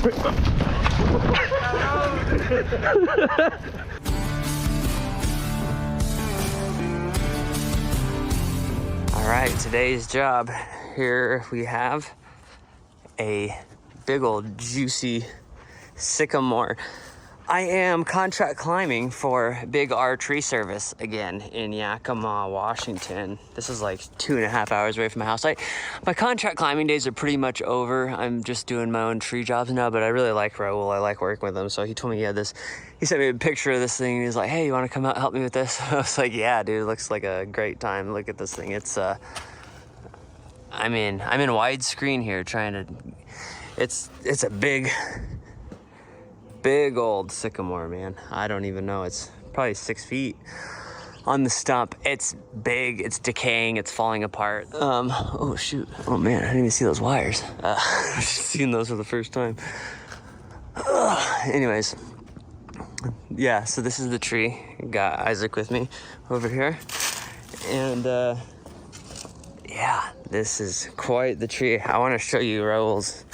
All right, today's job. Here we have a big old juicy sycamore. I am contract climbing for Big R Tree Service again in Yakima, Washington. This is like 2.5 hours away from my house. My contract climbing days are pretty much over. I'm just doing my own tree jobs now, but I really like Raul. I like working with him. So he told me he had this, he sent me a picture of this thing and he's like, hey, you want to come out and help me with this? I was like, yeah, dude, it looks like a great time. Look at this thing. It's, I'm in widescreen here trying to, it's a big old sycamore, man. I don't even know. It's probably 6 feet on the stump. It's big, it's decaying, it's falling apart. Oh shoot. Oh man, I didn't even see those wires. I've just seen those for the first time. Anyways, yeah, so this is the tree. Got Isaac with me over here. And yeah, this is quite the tree. I want to show you Raul's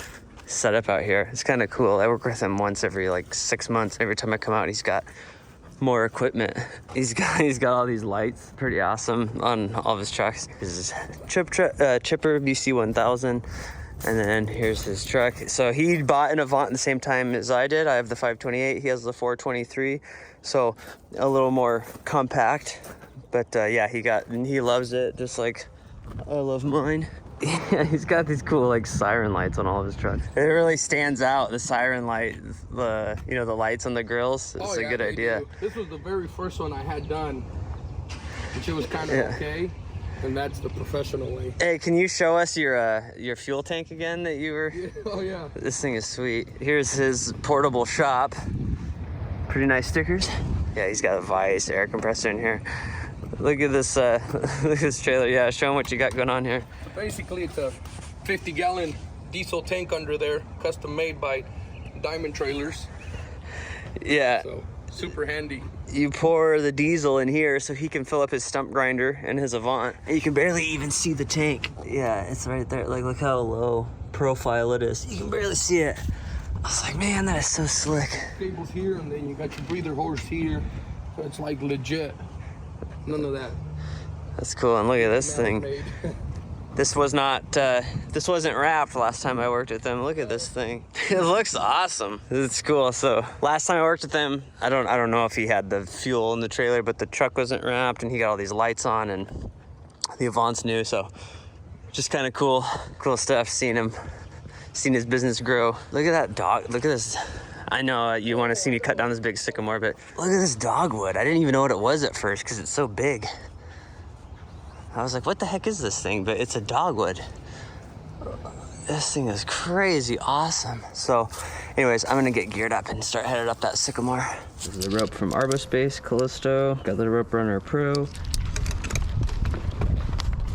setup out here. It's kind of cool. I work with him once every like 6 months. Every time I come out, he's got more equipment. He's got all these lights. Pretty awesome on all of his trucks. His Chipper BC 1000. And then here's his truck. So he bought an Avant at the same time as I did. I have the 528. He has the 423. So a little more compact. But yeah, he loves it just like I love mine. Yeah, he's got these cool like siren lights on all of his trucks. It really stands out, the siren light, the lights on the grills. It's a good idea. This was the very first one I had done, which it was kind of okay, and that's the professional way. Hey, can you show us your fuel tank again that you were? Yeah, oh yeah. This thing is sweet. Here's his portable shop. Pretty nice stickers. Yeah, he's got a Vice air compressor in here. Look at this, look at this trailer. Yeah, show him what you got going on here. So basically, it's a 50-gallon diesel tank under there, custom made by Diamond Trailers. Yeah. So super handy. You pour the diesel in here so he can fill up his stump grinder and his Avant. And you can barely even see the tank. Yeah, it's right there. Like, look how low profile it is. You can barely see it. I was like, man, that is so slick. Cables here, and then you got your breather hose here. So it's like legit. None of that. That's cool. And look at this thing. This wasn't wrapped last time I worked with them. Look at this thing. It looks awesome. It's cool. So last time I worked with him, I don't know if he had the fuel in the trailer, but the truck wasn't wrapped and he got all these lights on and the Avant's new. So just kind of cool stuff. Seeing his business grow. Look at that dog. Look at this. I know you want to see me cut down this big sycamore, but look at this dogwood. I didn't even know what it was at first because it's so big. I was like, what the heck is this thing? But it's a dogwood. This thing is crazy awesome. So anyways, I'm gonna get geared up and start headed up that sycamore. This is the rope from Arbospace, Callisto. Got the Rope Runner Pro.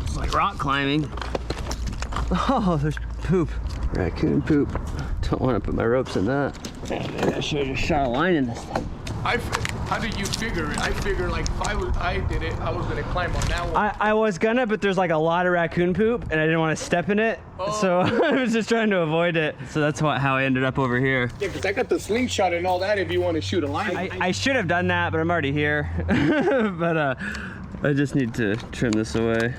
It's like rock climbing. Oh, there's poop. Raccoon poop. Don't want to put my ropes in that. Yeah, maybe I should have just shot a line in this thing. How did you figure it? I figured like if I did it, I was gonna climb on that one. I was gonna, but there's like a lot of raccoon poop and I didn't want to step in it. Oh. So I was just trying to avoid it. So that's how I ended up over here. Yeah, because I got the slingshot and all that if you want to shoot a line. I should have done that, but I'm already here. But I just need to trim this away.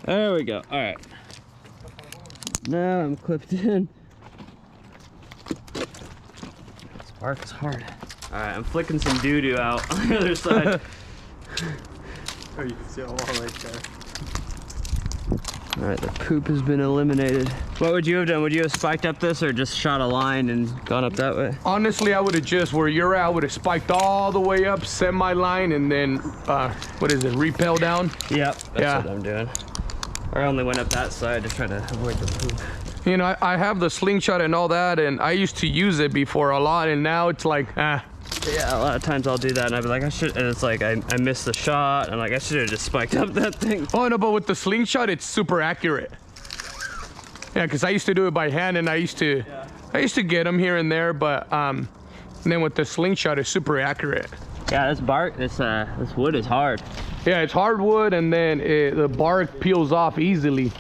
There we go. All right. Now I'm clipped in. This bark is hard. All right, I'm flicking some doo-doo out on the other side. Oh, you can see a wall right there. All right, the poop has been eliminated. What would you have done? Would you have spiked up this or just shot a line and gone up that way? Honestly, I would have just, where you're at, I would have spiked all the way up, set my line, and then, what is it, rappel down? Yep, that's what I'm doing. I only went up that side to try to avoid the poop. You know, I have the slingshot and all that, and I used to use it before a lot, and now it's like, Yeah, a lot of times I'll do that, and I'll be like, and it's like, I missed the shot, and like, I should have just spiked up that thing. Oh, no, but with the slingshot, it's super accurate. Yeah, because I used to do it by hand, and I used to get them here and there, but And then with the slingshot, it's super accurate. Yeah, this bark, this wood is hard. Yeah, it's hardwood, and then the bark peels off easily.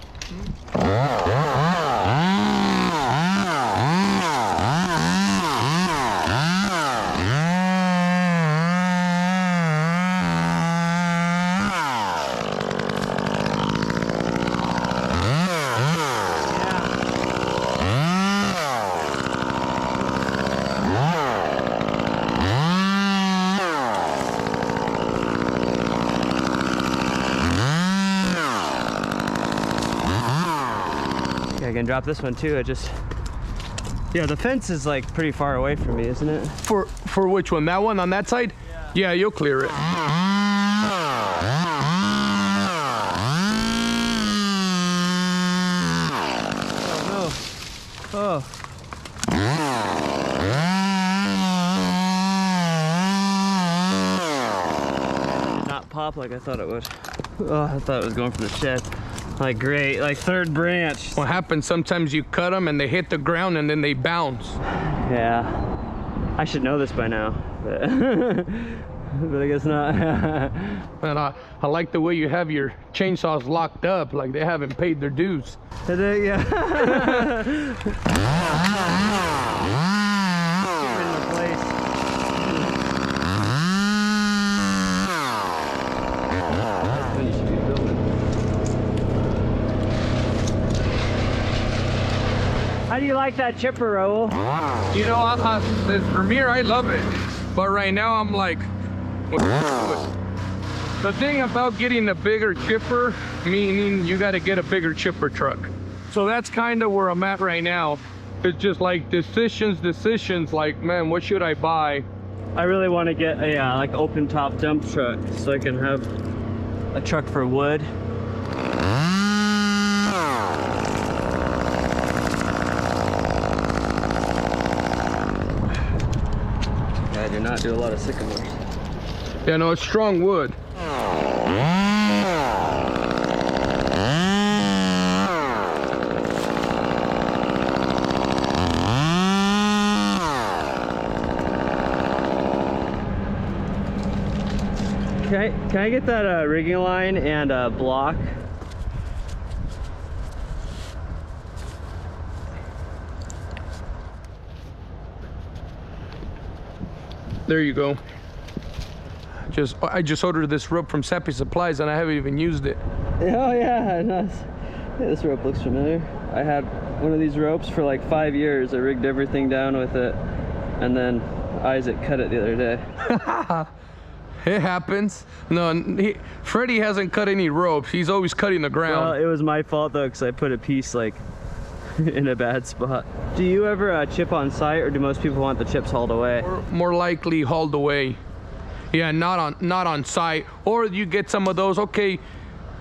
I can drop this one too. Yeah, the fence is like pretty far away from me, isn't it? For which one? That one on that side? Yeah, you'll clear it. Oh. Did not pop like I thought it would. Oh, I thought it was going from the shed. Like great, like third branch. What happens, sometimes you cut them and they hit the ground and then they bounce. Yeah, I should know this by now, but, but I guess not. And I like the way you have your chainsaws locked up, like they haven't paid their dues. Yeah. How do you like that chipper, Raul? You know, for me, I love it. But right now, I'm like, the thing about getting a bigger chipper, meaning you got to get a bigger chipper truck. So that's kind of where I'm at right now. It's just like decisions, like, man, what should I buy? I really want to get a like open top dump truck so I can have a truck for wood. I do not do a lot of sycamores. Yeah, no, it's strong wood. Can I get that rigging line and block? There you go. I just ordered this rope from Sappy Supplies and I haven't even used it. Oh yeah, nice. Yeah, this rope looks familiar. I had one of these ropes for like 5 years. I rigged everything down with it, and then Isaac cut it the other day. It happens. No, Freddie hasn't cut any ropes. He's always cutting the ground. Well, it was my fault though, because I put a piece like in a bad spot. Do you ever chip on site, or do most people want the chips hauled away? More likely hauled away. Yeah, not on site. Or you get some of those, okay,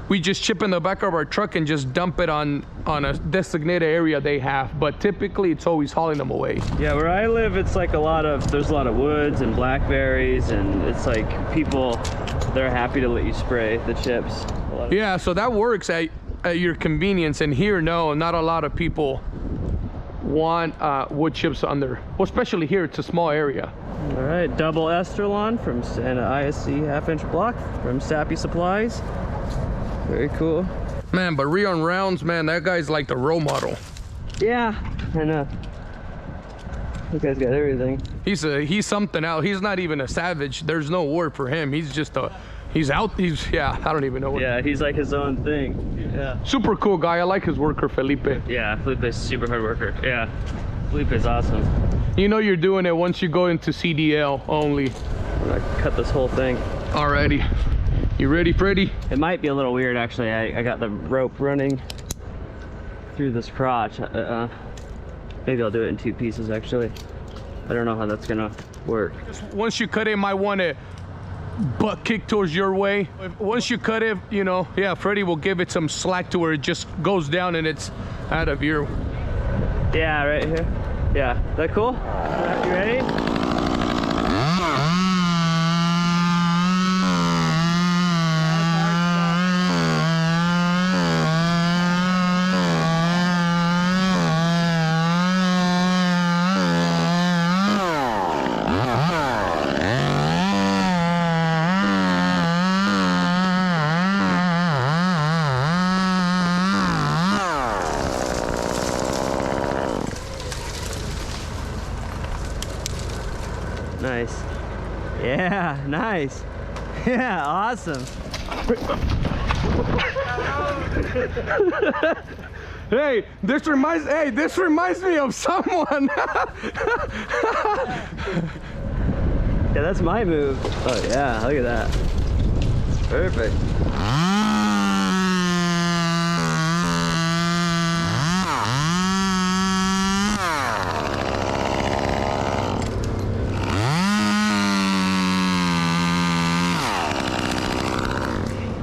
we just chip in the back of our truck and just dump it on a designated area they have. But typically it's always hauling them away. Yeah, where I live, it's like there's a lot of woods and blackberries, and it's like people, they're happy to let you spray the chips. Yeah, so that works at your convenience. And here, no, not a lot of people want wood chips on there. Well, especially here, it's a small area. All right, double Esterlon from an ISC half-inch block from Sappy Supplies. Very cool. Man, but Rion Rounds, man, that guy's like the role model. Yeah, I know. That guy's got everything. He's something else. He's not even a savage. There's no word for him. He's just yeah, I don't even know what. Yeah, he's like his own thing. Yeah. Super cool guy. I like his worker, Felipe. Yeah, Felipe's a super hard worker. Yeah, Felipe's awesome. You know you're doing it once you go into CDL only. I'm gonna cut this whole thing. Alrighty. You ready, Freddy? It might be a little weird, actually. I got the rope running through this crotch. Maybe I'll do it in 2 pieces, actually. I don't know how that's gonna work. Once you cut it, might want to butt kick towards your way. Once you cut it, you know, yeah, Freddy will give it some slack to where it just goes down and it's out of your... Yeah, right here. Yeah, that cool? You ready? Nice. Yeah, nice. Yeah, awesome. Hey, this reminds me of someone. Yeah, that's my move. Oh yeah, look at that. Perfect.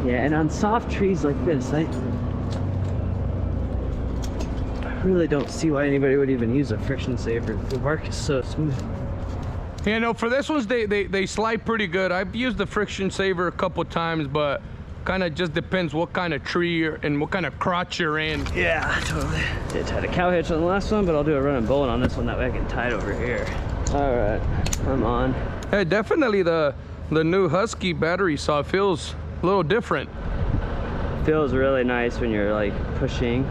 Yeah, and on soft trees like this, I really don't see why anybody would even use a friction saver. The bark is so smooth. You know, for this ones, they slide pretty good. I've used the friction saver a couple times, but kind of just depends what kind of tree and what kind of crotch you're in. Yeah, totally. Did tie a cow hitch on the last one, but I'll do a running bullet on this one. That way I can tie it over here. All right, I'm on. Hey, definitely the new Husky battery saw feels a little different. Feels really nice when you're like pushing.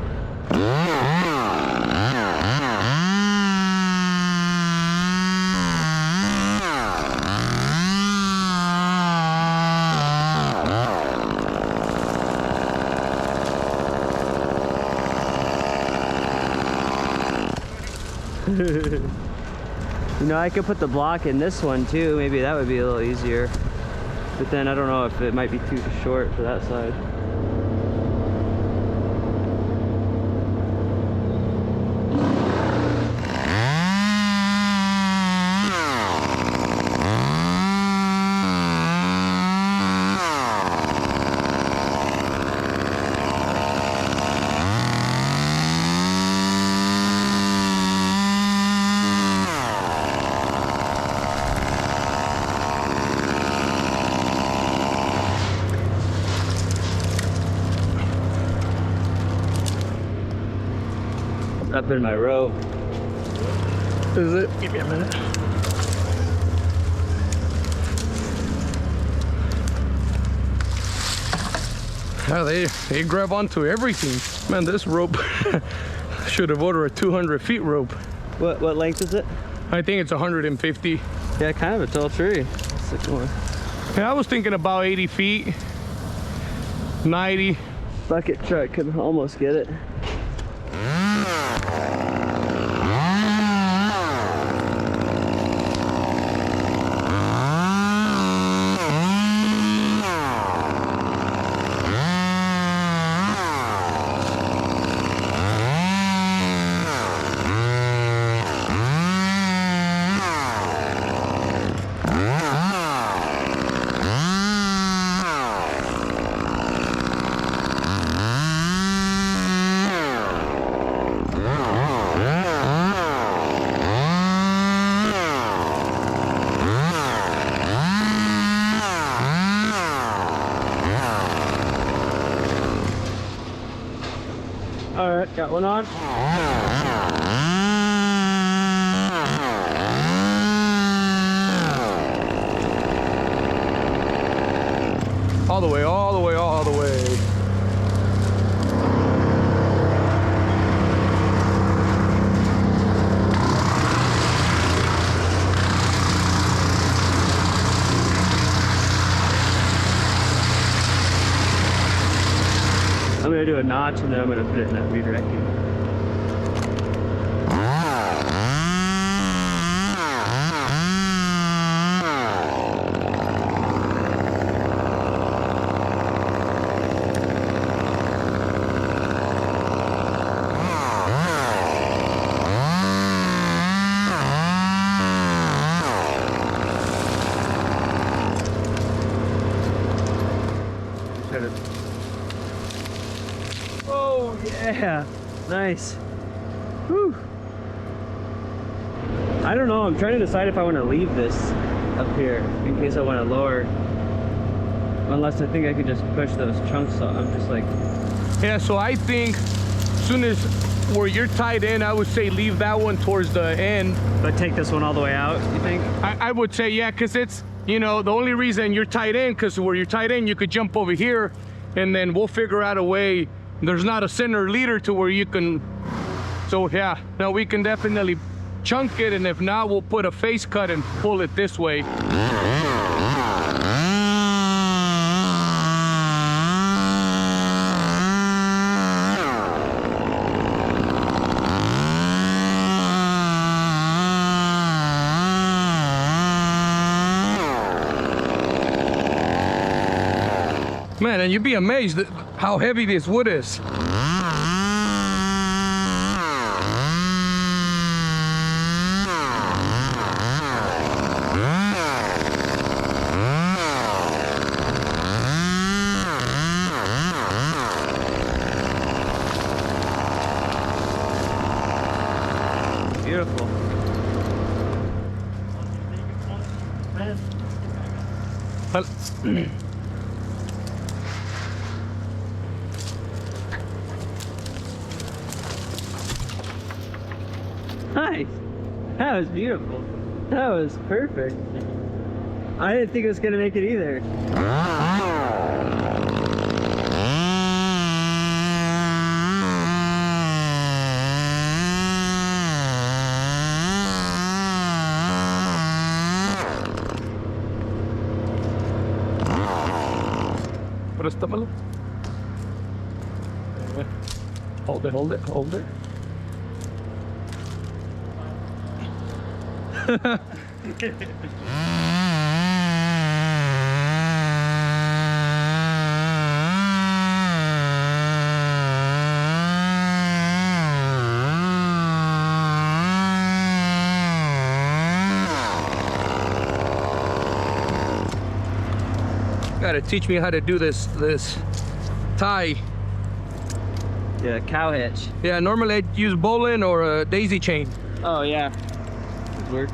You know, I could put the block in this one too. Maybe that would be a little easier. But then I don't know if it might be too short for that side. Up in my row. Is it? Give me a minute. Yeah, they grab onto everything. Man, this rope should have ordered a 200 feet rope. What length is it? I think it's 150. Yeah, kind of a tall tree. Sycamore. Yeah, I was thinking about 80 feet, 90. Bucket truck could almost get it. All right, got one on. All the way, all the way, all the way. I'm gonna do a notch and then I'm gonna put it in that redirecting. Oh yeah, nice. Whew. I don't know, I'm trying to decide if I want to leave this up here in case I want to lower. Unless I think I could just push those chunks off. I'm just like... Yeah, so I think as soon as where you're tied in, I would say leave that one towards the end. But take this one all the way out, you think? I would say, yeah, because it's, you know, the only reason you're tied in, because where you're tied in, you could jump over here and then we'll figure out a way. There's not a center leader to where you can, so yeah, no, we can definitely chunk it, and if not, we'll put a face cut and pull it this way. Man, and you'd be amazed at how heavy this wood is. Beautiful. Well, Nice. That was beautiful. That was perfect. I didn't think it was gonna make it either. préstamelo. Hold it, hold it, hold it. Gotta teach me how to do this tie. Yeah, cow hitch. Yeah, normally I'd use bowline or a daisy chain. Oh yeah. Good work.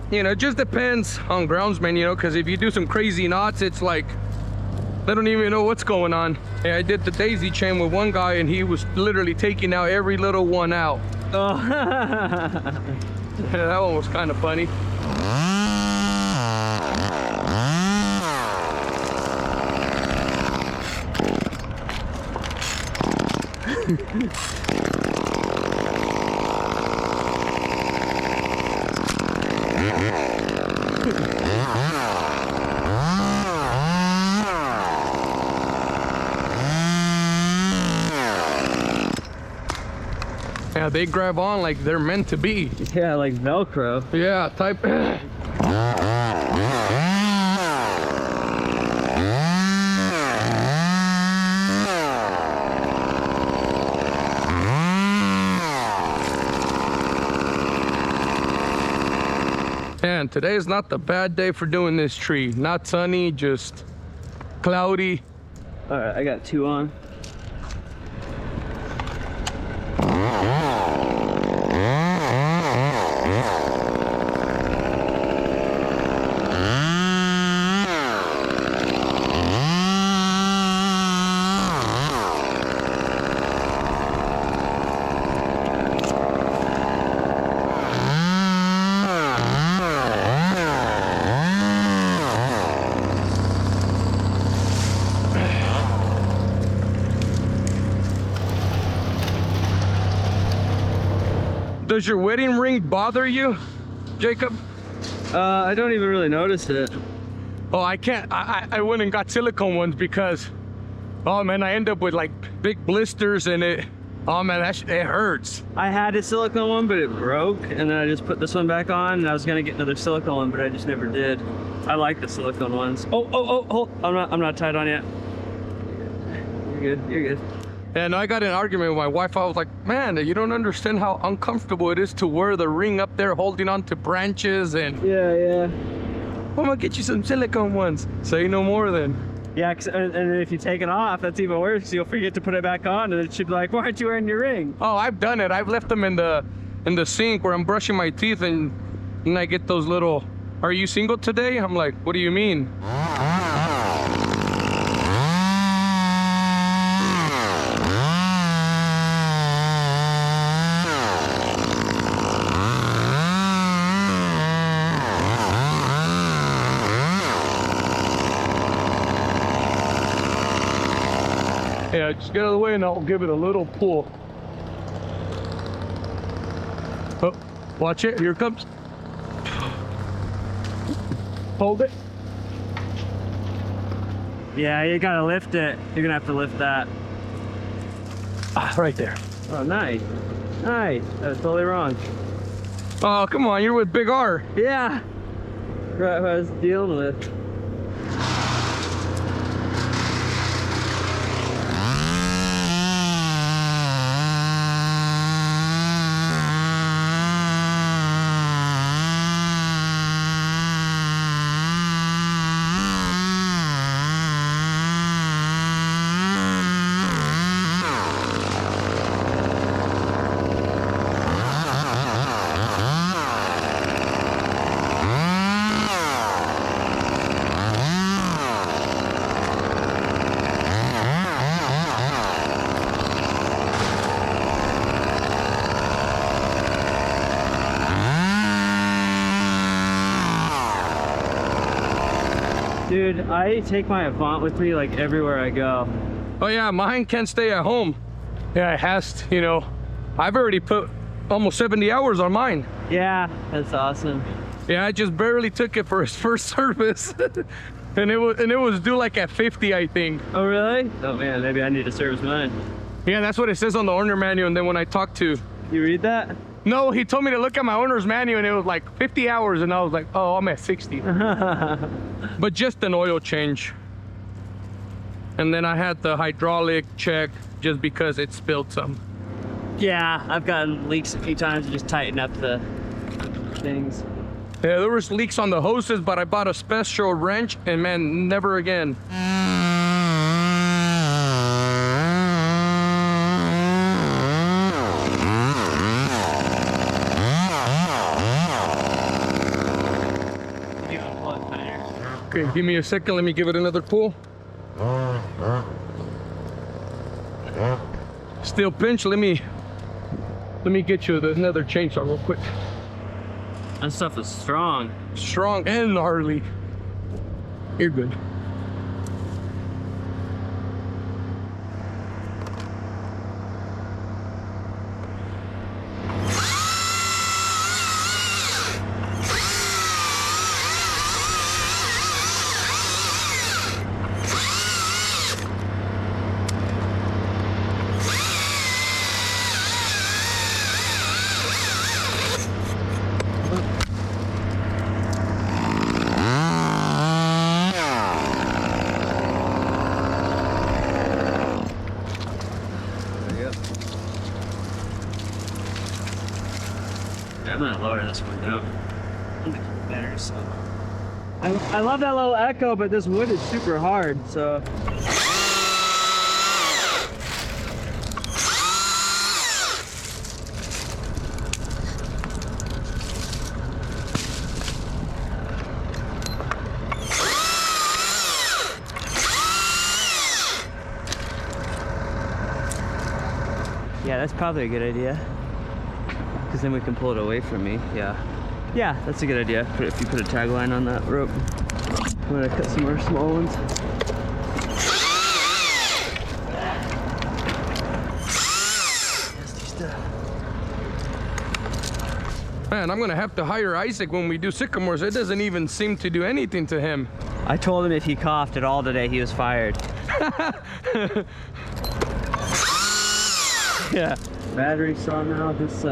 You know, it just depends on groundsman, you know, because if you do some crazy knots, it's like they don't even know what's going on. Yeah, I did the daisy chain with one guy and he was literally taking out every little one out. Oh. Yeah, that one was kind of funny. Yeah, they grab on like they're meant to be. Yeah, like Velcro. Yeah, type. Man, today is not the bad day for doing this tree. Not sunny, just cloudy. All right, I got 2 on. Does your wedding ring bother you, Jacob? I don't even really notice it. Oh, I can't. I went and got silicone ones because, oh man, I end up with like big blisters and it. Oh man, it hurts. I had a silicone one, but it broke, and then I just put this one back on, and I was gonna get another silicone one, but I just never did. I like the silicone ones. Oh, hold. I'm not tied on yet. You're good. You're good. And I got in an argument with my wife. I was like, man, you don't understand how uncomfortable it is to wear the ring up there holding on to branches and... Yeah. I'm gonna get you some silicone ones. Say no more then. Yeah, and if you take it off, that's even worse. You'll forget to put it back on, and it should be like, why aren't you wearing your ring? Oh, I've done it. I've left them in the sink where I'm brushing my teeth and I get those little, are you single today? I'm like, what do you mean? Yeah, just get out of the way and I'll give it a little pull. Oh, Watch it. Here it comes. Hold it. Yeah, you gotta lift it. You're gonna have to lift that. Ah, right there. Oh, nice. Nice. That was totally wrong. Oh, come on. You're with Big R. Yeah. Right, what I was dealing with. Dude, I take my Avant with me like everywhere I go. Oh yeah, mine can't stay at home. Yeah, it has to, you know. I've already put almost 70 hours on mine. Yeah, that's awesome. Yeah, I just barely took it for its first service. and it was due like at 50, I think. Oh really? Oh man, maybe I need to service mine. Yeah, that's what it says on the owner manual. And then when I talked to... You read that? No, he told me to look at my owner's manual and it was like 50 hours and I was like, oh, I'm at 60. But just an oil change. And then I had the hydraulic check just because it spilled some. Yeah, I've gotten leaks a few times and just tighten up the things. Yeah, there was leaks on the hoses, but I bought a special wrench and man, never again. Okay, give me a second. Let me give it another pull. Still pinch. Let me get you another chainsaw real quick. That stuff is strong. Strong and gnarly. You're good. I'm gonna lower this one down. Better, so. I love that little echo, but this wood is super hard, so. Yeah, that's probably a good idea. Because then we can pull it away from me. Yeah. Yeah, that's a good idea. If you put a tagline on that rope. I'm gonna cut some more small ones. Nasty stuff. Man, I'm gonna have to hire Isaac when we do Sycamores. It doesn't even seem to do anything to him. I told him if he coughed at all today, he was fired. Yeah. Battery saw now. This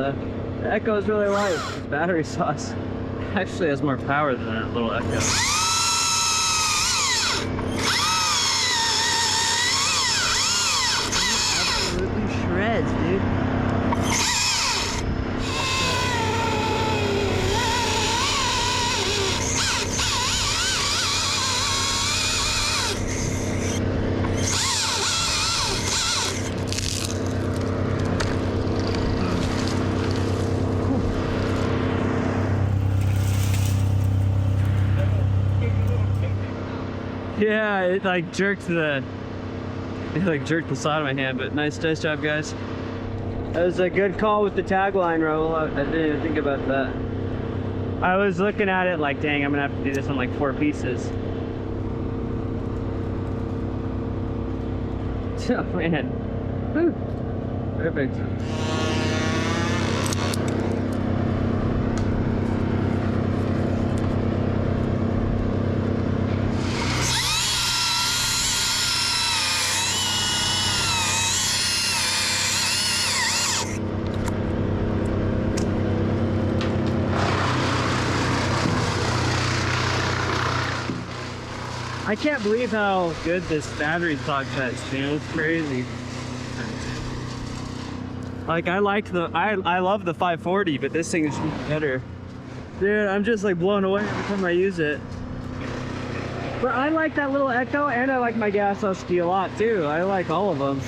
the Echo is really light. This battery saw actually has more power than that little Echo. Absolutely shreds, dude. Yeah, it like jerked the side of my hand, but nice job, guys. That was a good call with the tagline roll. I didn't even think about that. I was looking at it like, dang, I'm gonna have to do this on like 4 pieces. Oh man. Whew. Perfect. I can't believe how good this battery talk is, man. It's crazy. Like I love the 540, but this thing is better. Dude, I'm just like blown away every time I use it. But I like that little Echo, and I like my gas husky a lot too. I like all of them.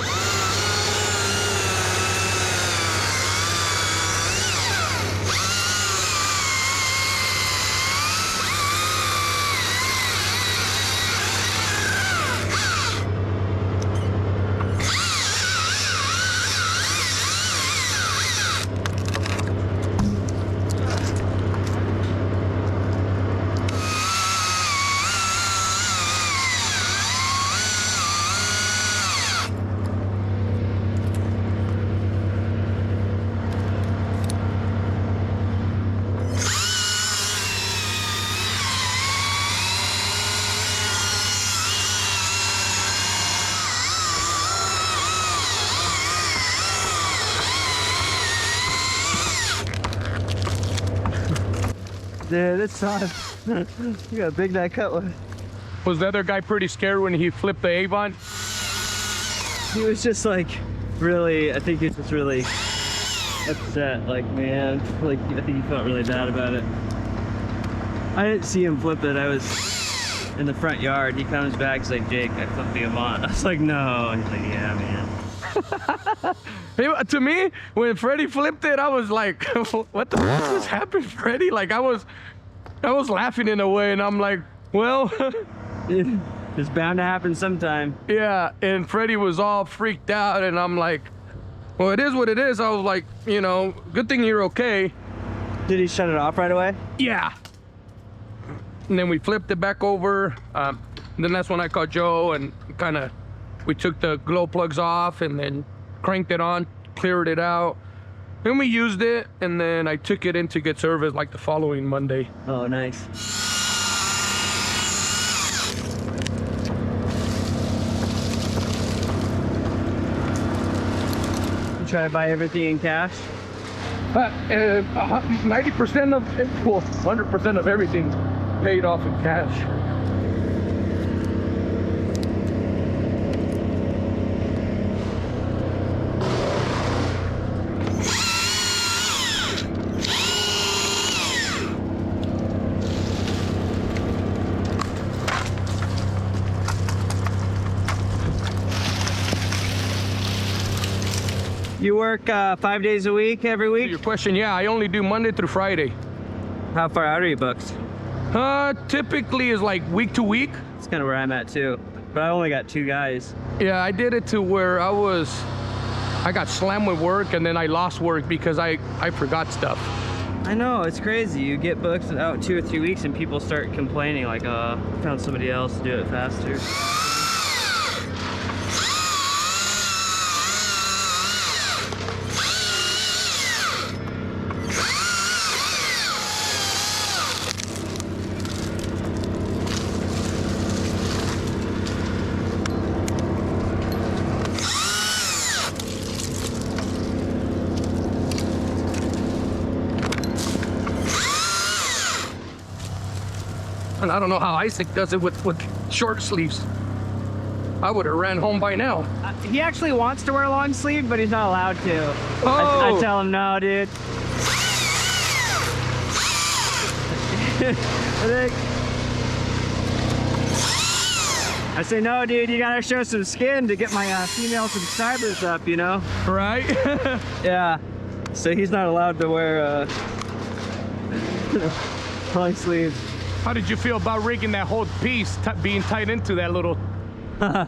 Dude, it's on. You got a big neck cut one. Was the other guy pretty scared when he flipped the Avon? He was just like really, I think he was just really upset. Like, man, like I think he felt really bad about it. I didn't see him flip it. I was in the front yard. He comes back, he's like, Jake, I flipped the Avant. I was like, no. And he's like, yeah, man. To me, when Freddie flipped it, I was like, what the fuck just happened, Freddie? Like I was laughing in a way, and I'm like, well, It's bound to happen sometime. yeah. And Freddie was all freaked out, and I'm like, well, it is what it is. I was like, you know, good thing you're okay. Did he shut it off right away? Yeah. And then we flipped it back over. Then that's when I called Joe, and we took the glow plugs off and then cranked it on, cleared it out. Then we used it, and then I took it in to get serviced like the following Monday. Oh, nice. You try to buy everything in cash? 90% of it, well, 100% of everything's paid off in cash. You work 5 days a week, every week? Your question, yeah, I only do Monday through Friday. How far out are you booked? Typically is like week to week. That's kind of where I'm at too. But I only got 2 guys. Yeah, I did it to where I got slammed with work, and then I lost work because I forgot stuff. I know, it's crazy. You get booked out 2 or 3 weeks and people start complaining like, found somebody else to do it faster. And I don't know how Isaac does it with short sleeves. I would have ran home by now. He actually wants to wear a long sleeve, but he's not allowed to. Oh. I tell him, no, dude. I say, no, dude, you gotta show some skin to get my female subscribers up, you know? Right? Yeah. So he's not allowed to wear long sleeves. How did you feel about rigging that whole piece being tied into that little I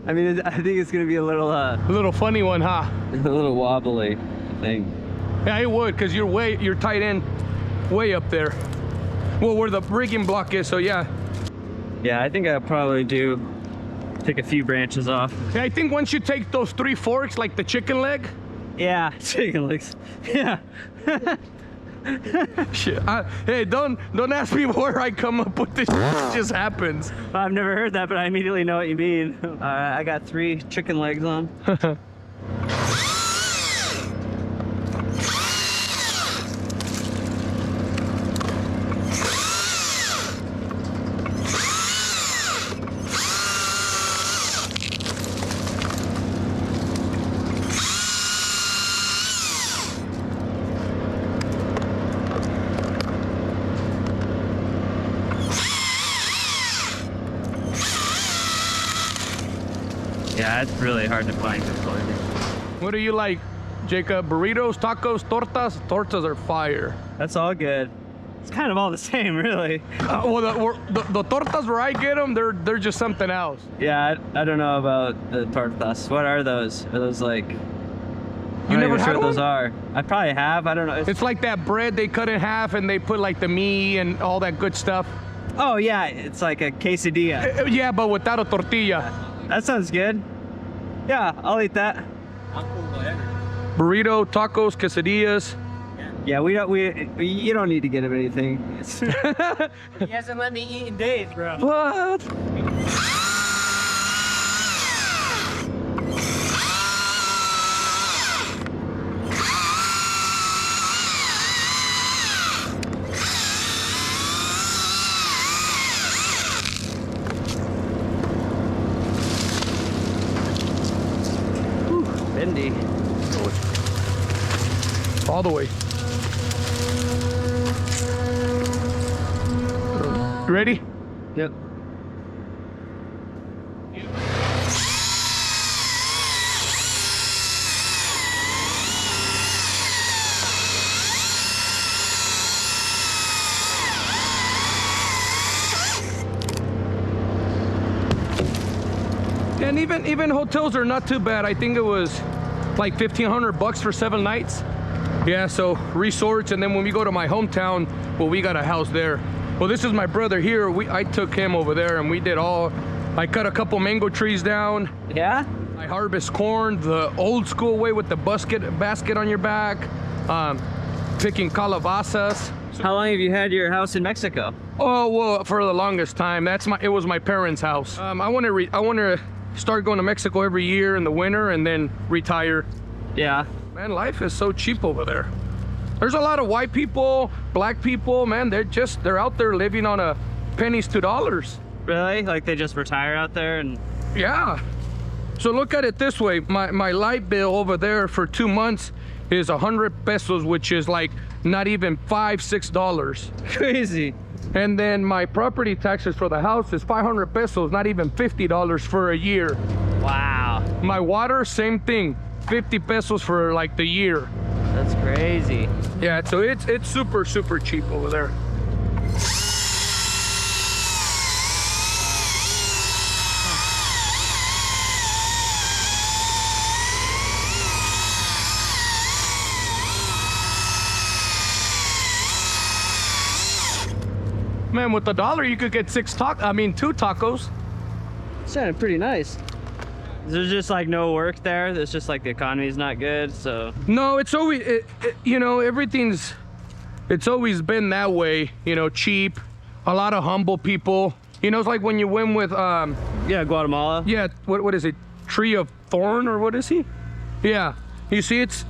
mean, I think it's gonna be a little funny one, huh? a little wobbly, I think. Yeah, it would, because you're tied in way up there. Well, where the rigging block is, so yeah. Yeah, I think I'll probably take a few branches off. Yeah, I think once you take those 3 forks, like the chicken leg. Yeah, chicken legs. Yeah. Shit. Hey, don't ask me where I come up with this. It just happens. I've never heard that, but I immediately know what you mean. I got 3 chicken legs on. Yeah, it's really hard to find good clothing. What do you like, Jacob? Burritos, tacos, tortas? Tortas are fire. That's all good. It's kind of all the same, really. Well, the tortas where I get them, they're just something else. Yeah, I don't know about the tortas. What are those? Are those like... You never had what those one? are. I probably have. I don't know. It's like that bread they cut in half and they put like the meat and all that good stuff. Oh yeah, it's like a quesadilla. Yeah, but without a tortilla. That sounds good. Yeah, I'll eat that. Burrito, tacos, quesadillas. Yeah, you don't need to get him anything. He hasn't let me eat in days, bro. What? Bendy. All the way. You ready? Yep. And even hotels are not too bad. I think it was like $1,500 for 7 nights. Yeah, so resorts, and then when we go to my hometown, well, we got a house there. Well, this is my brother here. I took him over there and we did all. I cut a couple mango trees down. Yeah? I harvest corn the old school way with the basket on your back. Picking calabazas. How long have you had your house in Mexico? Oh, well, for the longest time. It was my parents' house. I want to start going to Mexico every year in the winter and then retire. Yeah. Man, life is so cheap over there. There's a lot of white people, black people, man, they're out there living on pennies to dollars. Really? Like they just retire out there and... Yeah. So look at it this way. My light bill over there for 2 months is 100 pesos, which is like not even $5-6. Crazy. And then my property taxes for the house is 500 pesos, not even $50 for a year. Wow. My water, same thing, 50 pesos for like the year. That's crazy. Yeah, so it's super, super cheap over there. Man, with $1 you could get 2 tacos. Sounded pretty nice. There's just like no work there. It's just like the economy's not good, so. No, it's always, everything's, it's always been that way, cheap, a lot of humble people. It's like when you win with, Yeah, Guatemala. yeah, what is it? Tree of Thorn, or what is he? Yeah, you see, it's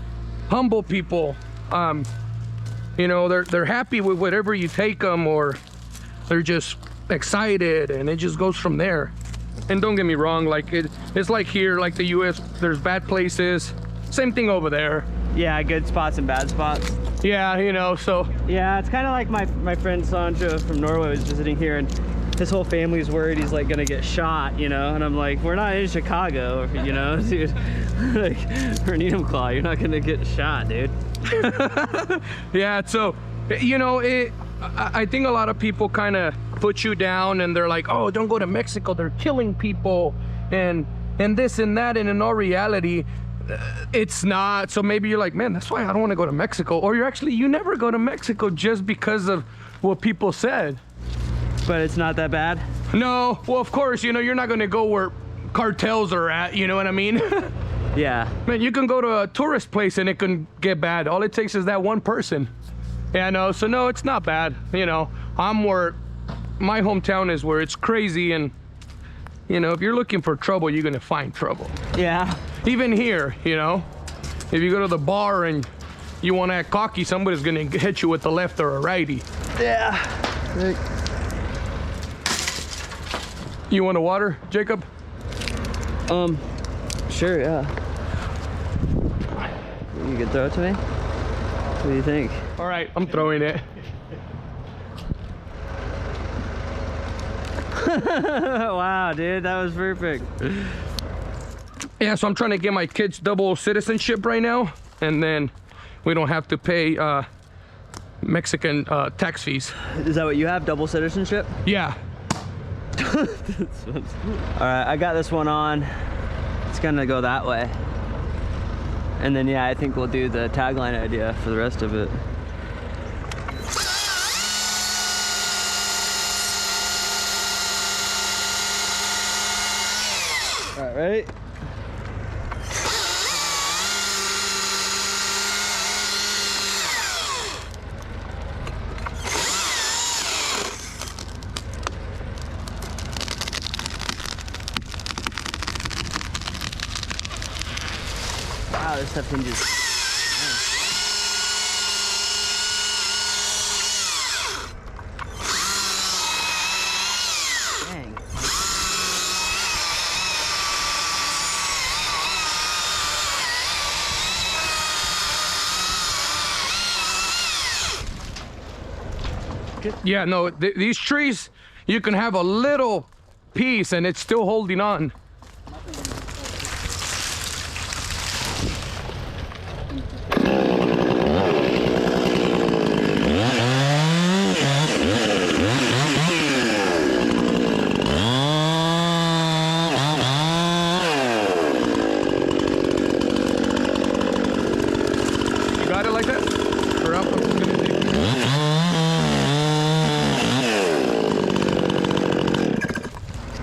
humble people. They're happy with whatever you take them, or they're just excited, and it just goes from there. And don't get me wrong, like it's like here, like the US, there's bad places. Same thing over there. Yeah, good spots and bad spots. Yeah, so. Yeah, it's kind of like my friend Sandra from Norway was visiting here, and his whole family's worried he's like gonna get shot, and I'm like, we're not in Chicago, dude. Like, we're in Enumclaw, you're not gonna get shot, dude. Yeah, so, I think a lot of people kind of put you down, and they're like, oh, don't go to Mexico, they're killing people, and this and that, and in all reality, it's not. So maybe you're like, man, that's why I don't want to go to Mexico. Or you never go to Mexico just because of what people said. But it's not that bad? No, well, of course, you're not going to go where cartels are at, you know what I mean? Yeah. Man, you can go to a tourist place and it can get bad. All it takes is that one person. Yeah, no, so no, it's not bad. My hometown is where it's crazy, and if you're looking for trouble, you're gonna find trouble. Yeah. Even here, if you go to the bar and you want to act cocky, somebody's gonna hit you with the left or a righty. Yeah. You want a water, Jacob? Sure, yeah. You could throw it to me? What do you think? All right, I'm throwing it. Wow, dude, that was perfect. Yeah, so I'm trying to get my kids double citizenship right now, and then we don't have to pay Mexican tax fees. Is that what you have, double citizenship? Yeah. All right, I got this one on. It's gonna go that way. And then, yeah, I think we'll do the tagline idea for the rest of it. All right, ready? Wow, this stuff hinges. Dang. Yeah, no, these trees, you can have a little piece and it's still holding on. You got it like that? Or I'm just gonna take it.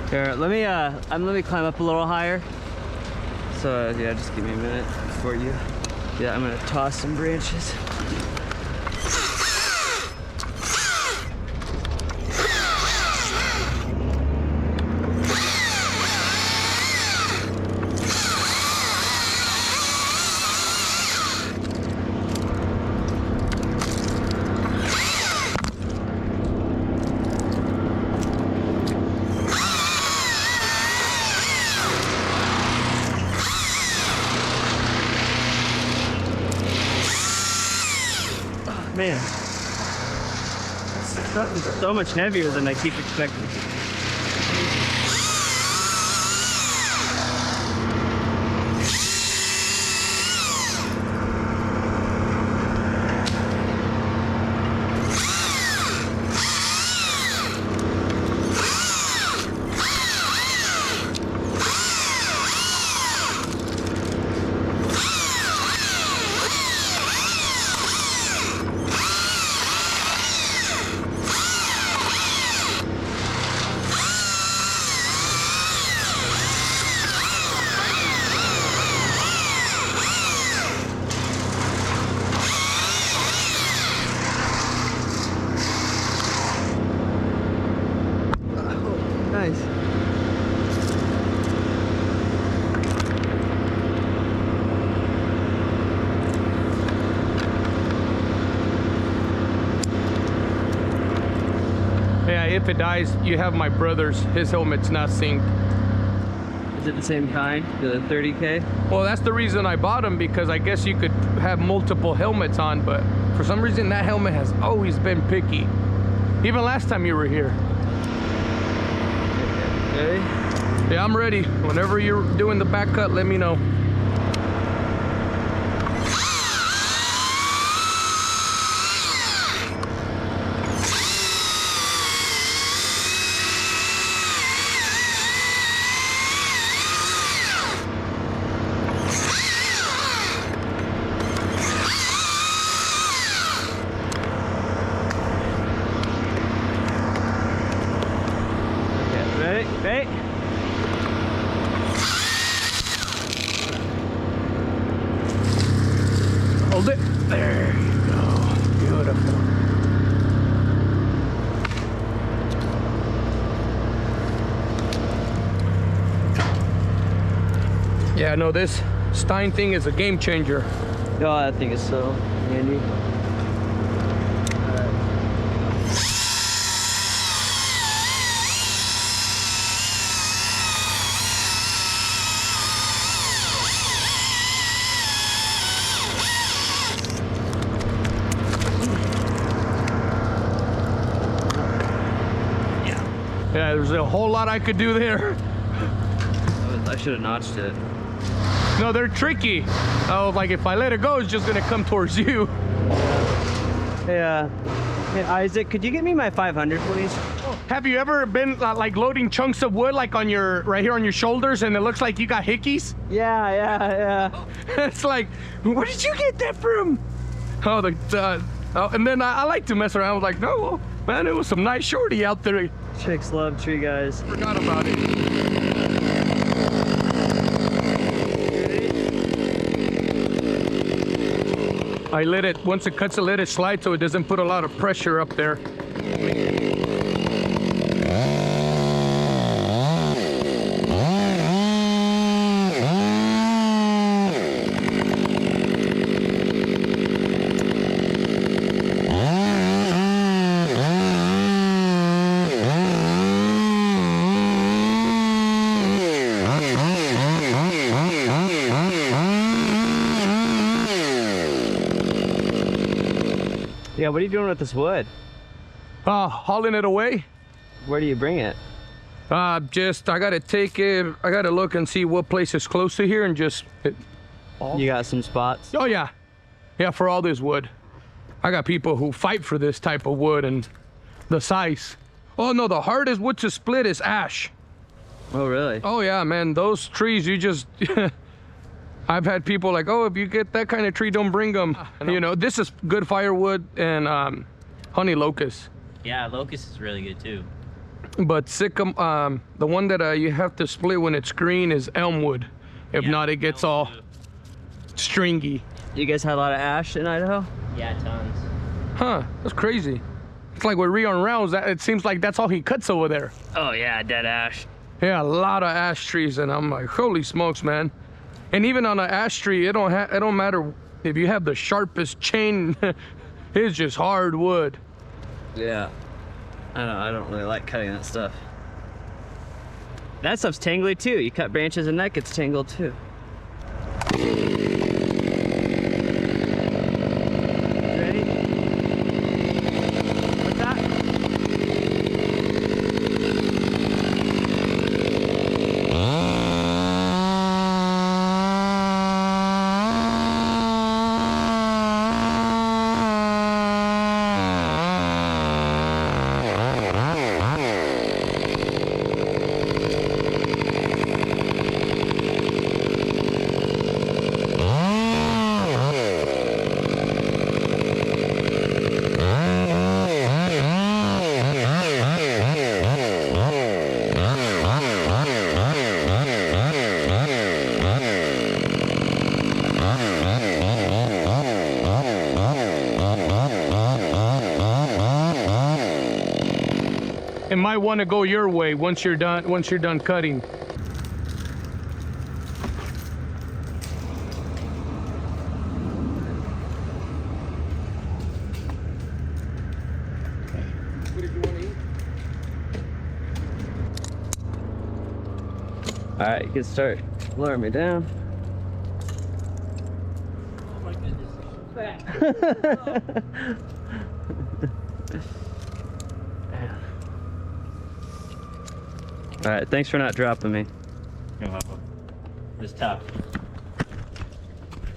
Here, let me climb up a little higher. So yeah, just give me a minute before you. Yeah, I'm gonna toss some branches. Man, it's so much heavier than I keep expecting. Nice. Yeah, if it dies, you have my brother's. His helmet's not synced. Is it the same kind? The 30K? Well, that's the reason I bought them, because I guess you could have multiple helmets on, but for some reason that helmet has always been picky. Even last time you were here. Okay. Yeah, I'm ready. Whenever you're doing the back cut, let me know. Ready? Ready? Hold it. There you go. Beautiful. Yeah, no, this Stein thing is a game changer. Oh, that thing is so handy. Yeah, there's a whole lot I could do there. I should have notched it. No, they're tricky. Oh, like if I let it go, it's just gonna come towards you. Yeah. Hey, Isaac, could you get me my 500, please? Have you ever been like loading chunks of wood like on your, right here on your shoulders, and it looks like you got hickeys? Yeah. It's like, where did you get that from? Oh, and then I like to mess around. I was like, no, man, it was some nice shorty out there. Chicks love tree guys. Forgot about it. I let it, once it cuts, I let it slide so it doesn't put a lot of pressure up there. Yeah, what are you doing with this wood? Hauling it away. Where do you bring it? I gotta take it, I gotta look and see what place is close to here and just... You got some spots? Oh yeah. Yeah, for all this wood. I got people who fight for this type of wood and the size. Oh no, the hardest wood to split is ash. Oh, really? Oh yeah, man, those trees, you just... I've had people like, oh, if you get that kind of tree, don't bring them. You know, this is good firewood and honey locust. Yeah, locust is really good too. But Sycamore, the one that you have to split when it's green is elm wood. If not, it gets all stringy. You guys had a lot of ash in Idaho? Yeah, tons. Huh, that's crazy. It's like with Rion Rounds, it seems like that's all he cuts over there. Oh yeah, dead ash. Yeah, a lot of ash trees, and I'm like, holy smokes, man. And even on an ash tree, it don't matter if you have the sharpest chain, it's just hard wood. Yeah. I don't really like cutting that stuff. That stuff's tangly too. You cut branches and that gets tangled too. Ready? What's that? It might want to go your way once you're done cutting. What did you want to eat? All right, good start. Lower me down. Oh my goodness. All right, thanks for not dropping me. You're welcome. It's tough.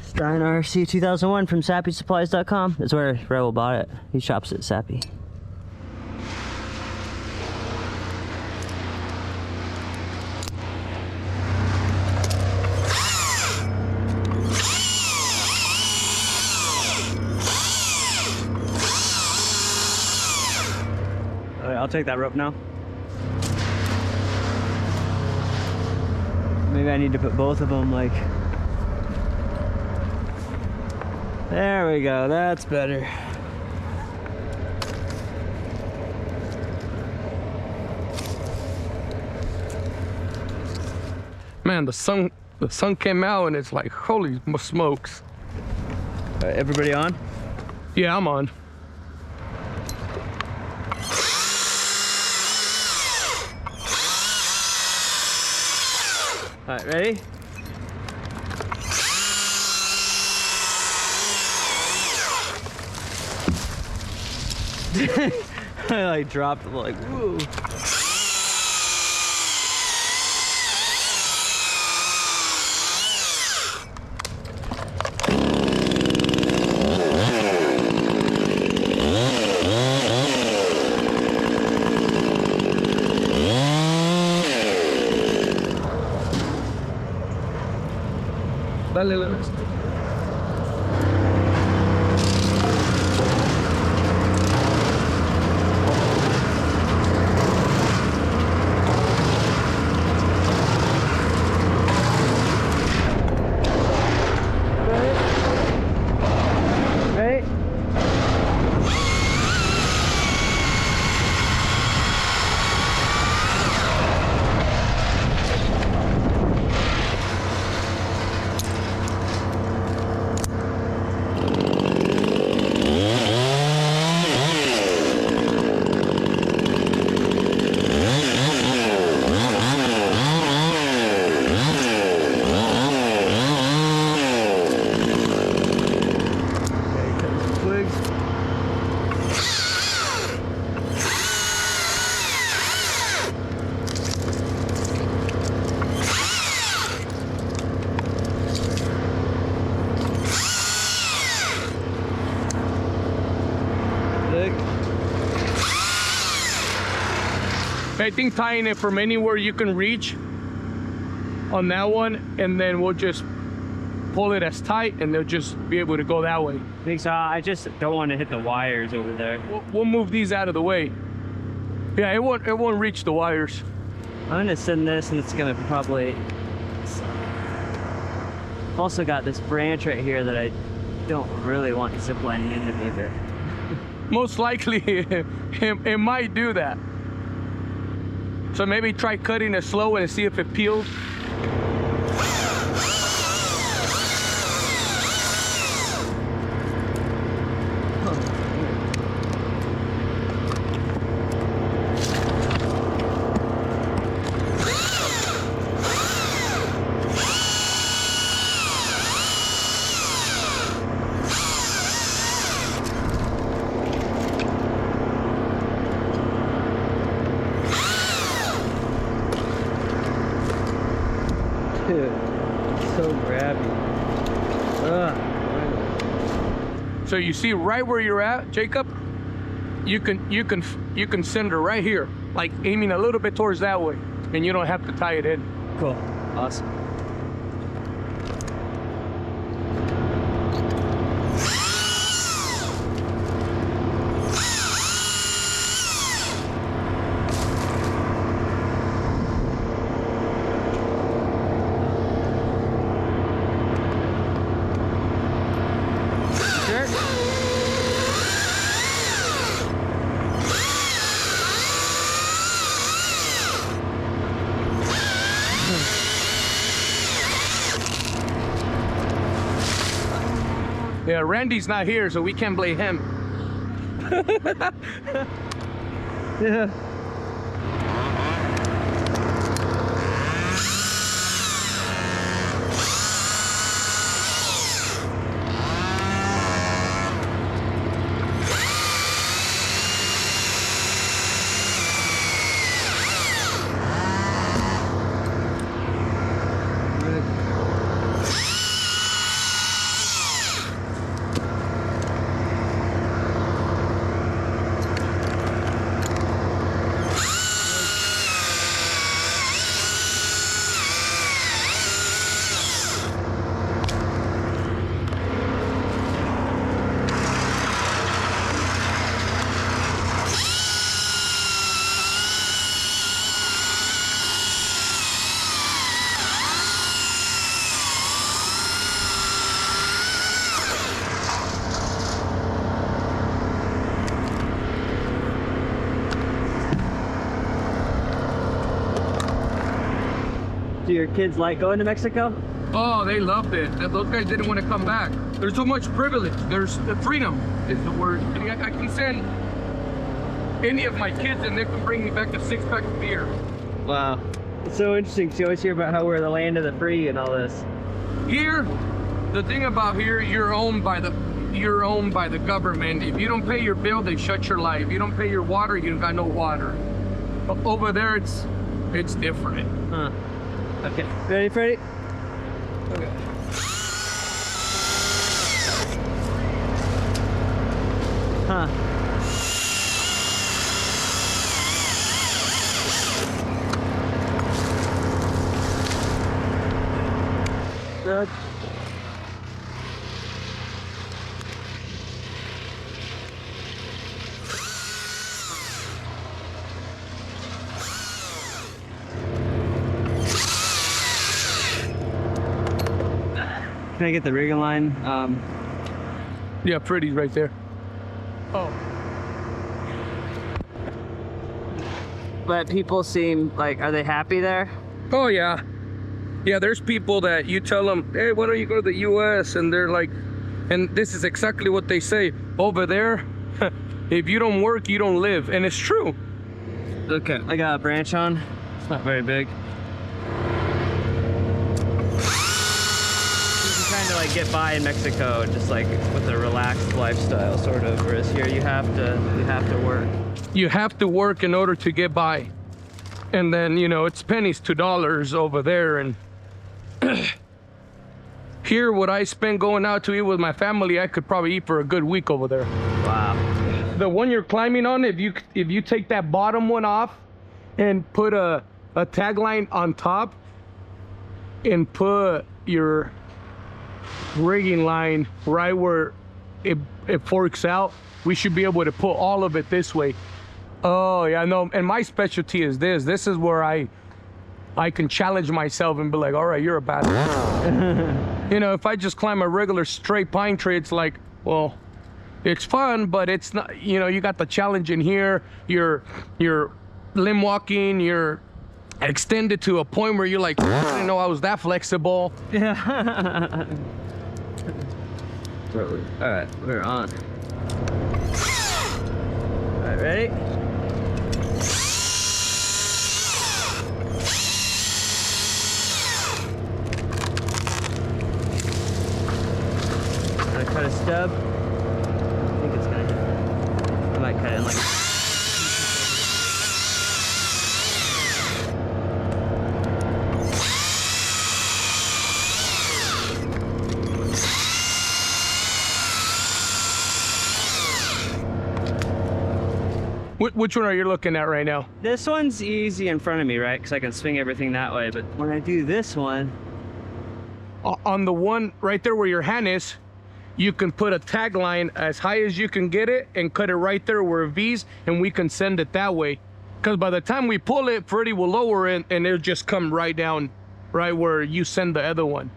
Stein RC 2001 from SappySupplies.com. That's where Rebel bought it. He shops at Sappy. All right, I'll take that rope now. Maybe I need to put both of them like... There we go, that's better. Man, the sun came out and it's like, holy smokes. All right, everybody on? Yeah, I'm on. All right, ready? I like dropped like, woo. Dale, dale. Right? Twigs. Look. I think tying it from anywhere you can reach on that one, and then we'll just pull it as tight, and they'll just be able to go that way. I think so. I just don't want to hit the wires over there. We'll move these out of the way. Yeah, it won't reach the wires. I'm gonna send this, and it's gonna probably. Also got this branch right here that I don't really want ziplining into either. Most likely, it might do that. So maybe try cutting it slow and see if it peels. Dude, so grabby. Ugh. So you see right where you're at, Jacob? You can send her right here, like aiming a little bit towards that way, and you don't have to tie it in. Cool. Awesome. Yeah, Randy's not here, so we can't blame him. Yeah. Do your kids like going to Mexico? Oh, they loved it. Those guys didn't want to come back. There's so much privilege. There's freedom is the word. I can send any of my kids and they can bring me back a 6-pack of beer. Wow. It's so interesting. You always hear about how we're the land of the free and all this. Here, the thing about here, you're owned by the government. If you don't pay your bill, they shut your light. If you don't pay your water, you got no water. But over there, it's different. Huh. Okay. Ready, Freddie? Okay. Huh. Good. Can I get the rigging line? Yeah, Freddy's right there. Oh. But people seem like, are they happy there? Oh yeah. Yeah, there's people that you tell them, hey, why don't you go to the US? And they're like, and this is exactly what they say. Over there, if you don't work, you don't live. And it's true. Okay, I got a branch on. It's not very big. You can kind of like get by in Mexico, just like with a relaxed lifestyle, sort of. Whereas here, you have to work. You have to work in order to get by. And then, you know, it's pennies to dollars over there. And here, what I spend going out to eat with my family, I could probably eat for a good week over there. Wow. The one you're climbing on, if you take that bottom one off and put a tagline on top and put your rigging line right where it forks out, we should be able to put all of it this way. Oh yeah, no, and my specialty is this. This is where I can challenge myself and be like, all right, you're a badass. You know, if I just climb a regular straight pine tree, it's like, well, it's fun, but it's not, you know, you got the challenge in here. You're limb walking, you're extended to a point where you're like, I didn't know I was that flexible. Yeah. All right, we're on. All right, ready? Gonna cut a stub. I think it's gonna hit. I might cut it in like. Which one are you looking at right now? This one's easy in front of me, right? Because I can swing everything that way. But when I do this one, On the one right there where your hand is, you can put a tagline as high as you can get it and cut it right there where it V's, and we can send it that way. Because by the time we pull it, Freddie will lower it and it'll just come right down, right where you send the other one.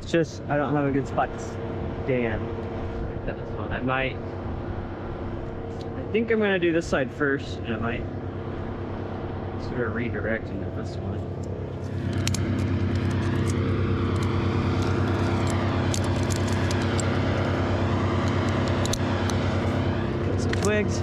it's just I don't have a good spot to stand. This one, I think I'm gonna do this side first, and I might sort of redirect into this one. Got some twigs.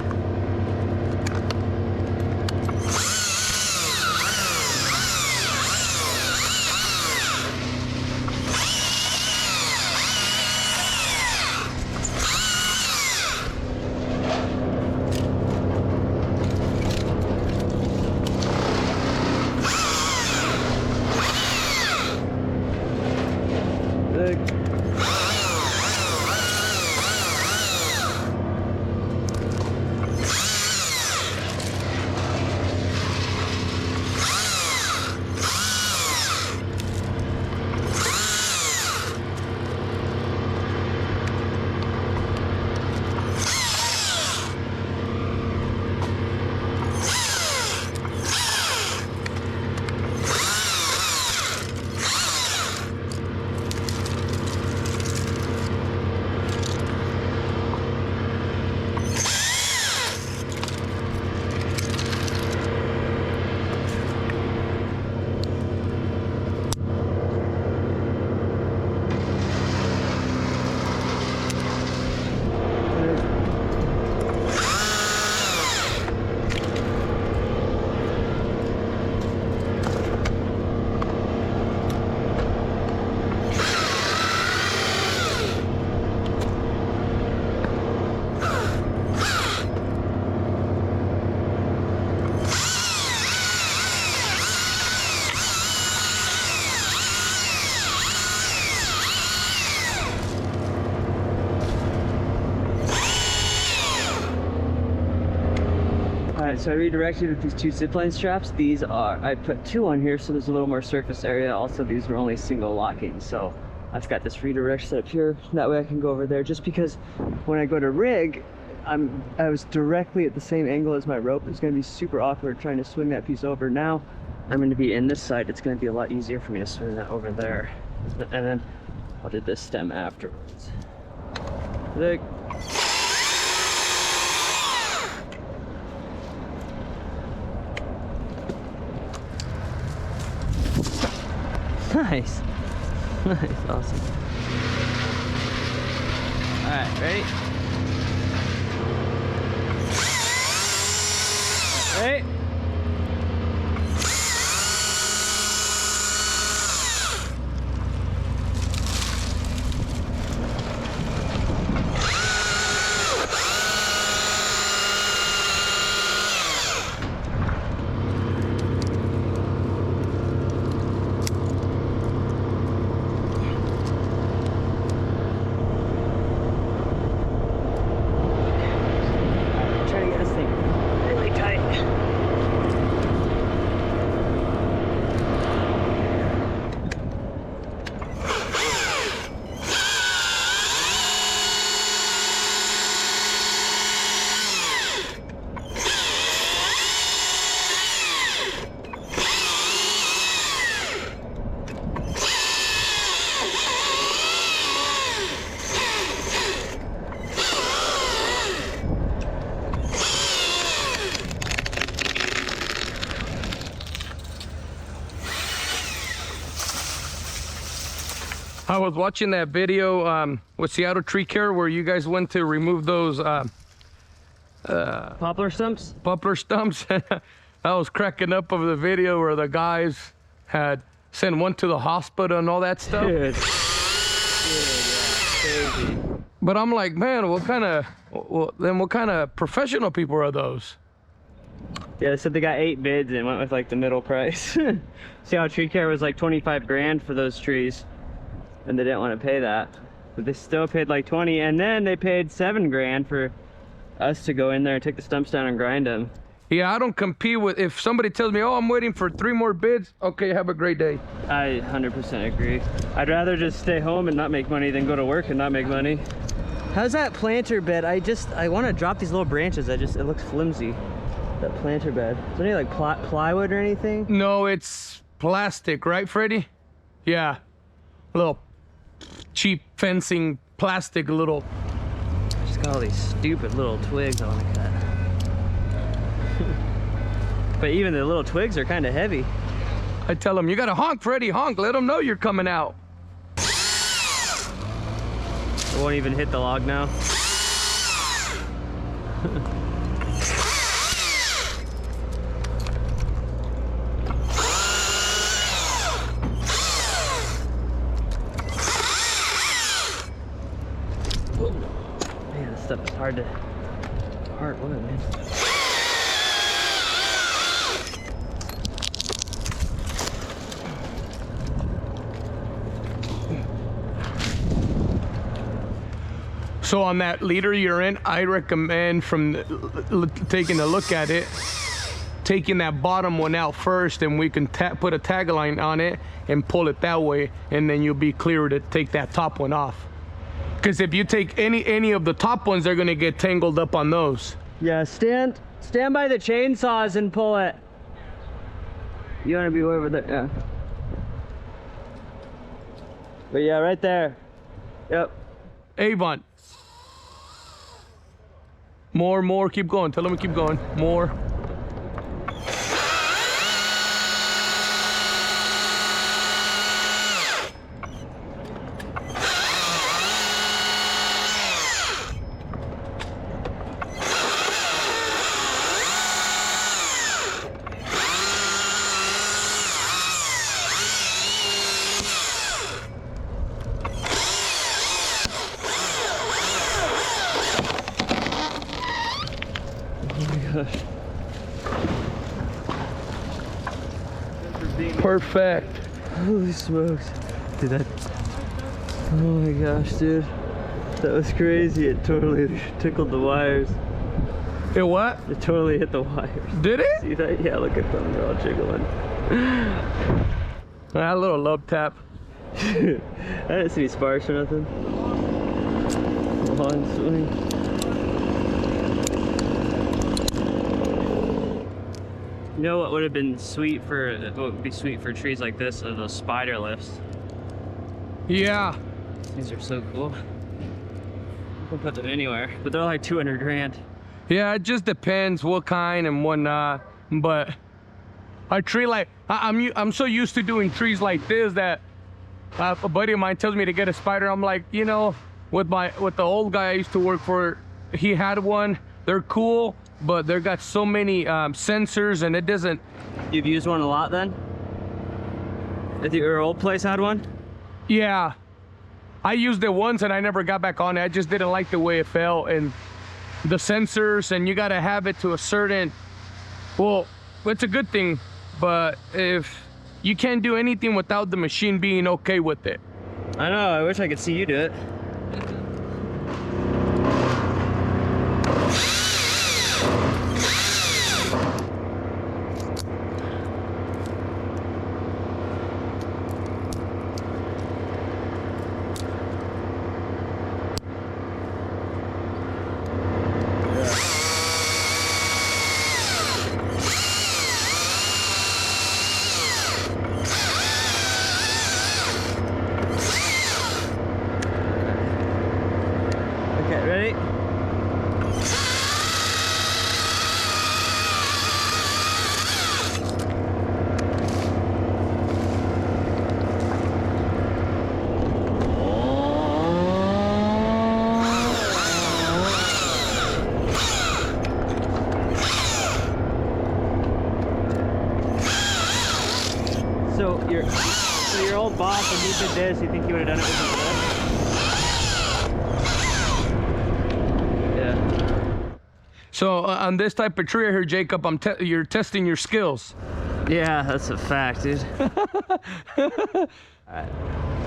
So I redirected with these two zipline straps. These are, I put two on here so there's a little more surface area. Also, these were only single locking. So I've got this redirect set up here. That way I can go over there, just because when I go to rig, I was directly at the same angle as my rope. It's gonna be super awkward trying to swing that piece over. Now I'm gonna be in this side. It's gonna be a lot easier for me to swing that over there. And then I'll do this stem afterwards. Look. Nice. Nice, awesome. Alright, ready? Ready? I was watching that video with Seattle Tree Care where you guys went to remove those Poplar stumps? poplar stumps. I was cracking up over the video where the guys had sent one to the hospital and all that stuff. Dude. Yeah, crazy. But I'm like, man, what kind of professional people are those? Yeah, they said they got 8 bids and went with like the middle price. Seattle Tree Care was like 25 grand for those trees. And they didn't want to pay that. But they still paid like 20, and then they paid 7 grand for us to go in there and take the stumps down and grind them. Yeah, I don't compete with, if somebody tells me, oh, I'm waiting for 3 more bids, okay, have a great day. I 100% agree. I'd rather just stay home and not make money than go to work and not make money. How's that planter bed? I want to drop these little branches. It looks flimsy. That planter bed. Is there any like plywood or anything? No, it's plastic, right, Freddie? Yeah, little cheap fencing plastic little. Just got all these stupid little twigs I want to cut. But even the little twigs are kind of heavy. I tell them, you gotta honk, Freddie, honk. Let them know you're coming out. It won't even hit the log now. Man, this stuff is hard wood, man. So on that leader you're in, I recommend taking a look at it, taking that bottom one out first, and we can put a tag line on it and pull it that way, and then you'll be clear to take that top one off. Because if you take any of the top ones, they're gonna get tangled up on those. Yeah, stand by the chainsaws and pull it. You want to be over there, yeah. But yeah, right there. Yep. Avon. More, keep going. Tell them to keep going. More. Perfect. Holy smokes. Dude, that... Oh my gosh, dude. That was crazy. It totally tickled the wires. It what? It totally hit the wires. Did it? See that? Yeah, look at them. They're all jiggling. A little love tap. I didn't see any sparks or nothing. Long swing. You know what would have been sweet for trees like this are those spider lifts. Yeah. These are so cool. You can put them anywhere, but they're like 200 grand. Yeah, it just depends what kind and whatnot. But a tree like I'm so used to doing trees like this that a buddy of mine tells me to get a spider. I'm like, you know, with the old guy I used to work for, he had one. They're cool, but they got so many sensors, and it doesn't. You've used one a lot then? If your old place had one? Yeah, I used it once and I never got back on it. I just didn't like the way it felt and the sensors, and you got to have it to a certain. Well, it's a good thing, but if you can't do anything without the machine being okay with it. I know, I wish I could see you do it. Okay, ready? So your old boss, when he did this, you think he would have done it with this? Yeah. So on this type of tree here, Jacob, you're testing your skills. Yeah, that's a fact, dude. Alright.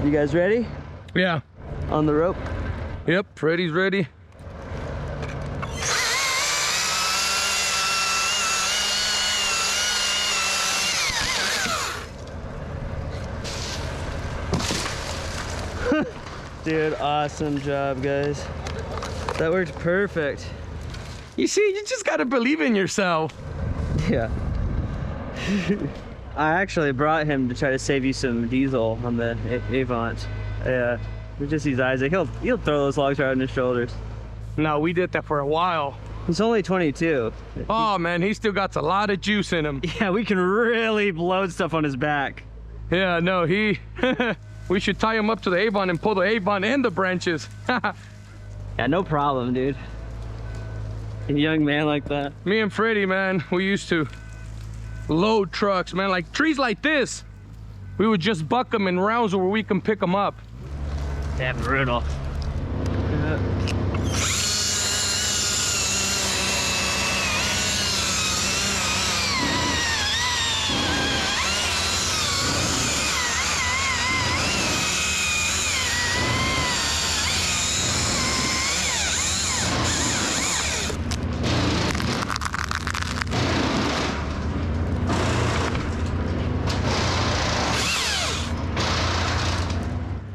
You guys ready? Yeah. On the rope? Yep, Freddy's ready. Dude, awesome job, guys. That worked perfect. You see, you just gotta believe in yourself. Yeah. I actually brought him to try to save you some diesel on the Avant. Yeah. Just he's Isaac. He'll throw those logs right on his shoulders. No, we did that for a while. He's only 22. Oh man, he still got a lot of juice in him. Yeah, we can really load stuff on his back. Yeah, no, he. We should tie him up to the Avon and pull the Avon and the branches. Yeah, no problem, dude. A young man like that. Me and Freddie, man, we used to load trucks, man, like trees like this. We would just buck them in rounds where we can pick them up. Yeah, brutal.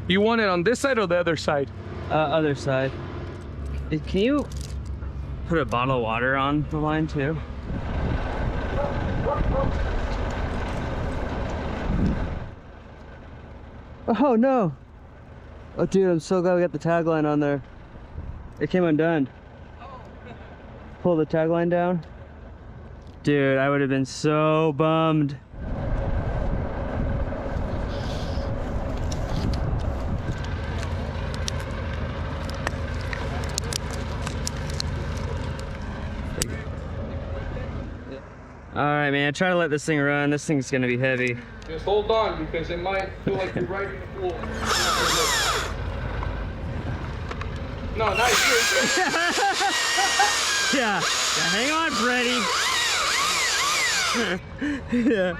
You want it on this side or the other side? Other side. Can you put a bottle of water on the line too? Oh no! Oh dude, I'm so glad we got the tagline on there. It came undone. Pull the tagline down. Dude, I would have been so bummed. All right, man, try to let this thing run. This thing's gonna be heavy. Just hold on, because it might feel like you're right in the pool. No, nice. Yeah, hang on, Freddy. Yeah.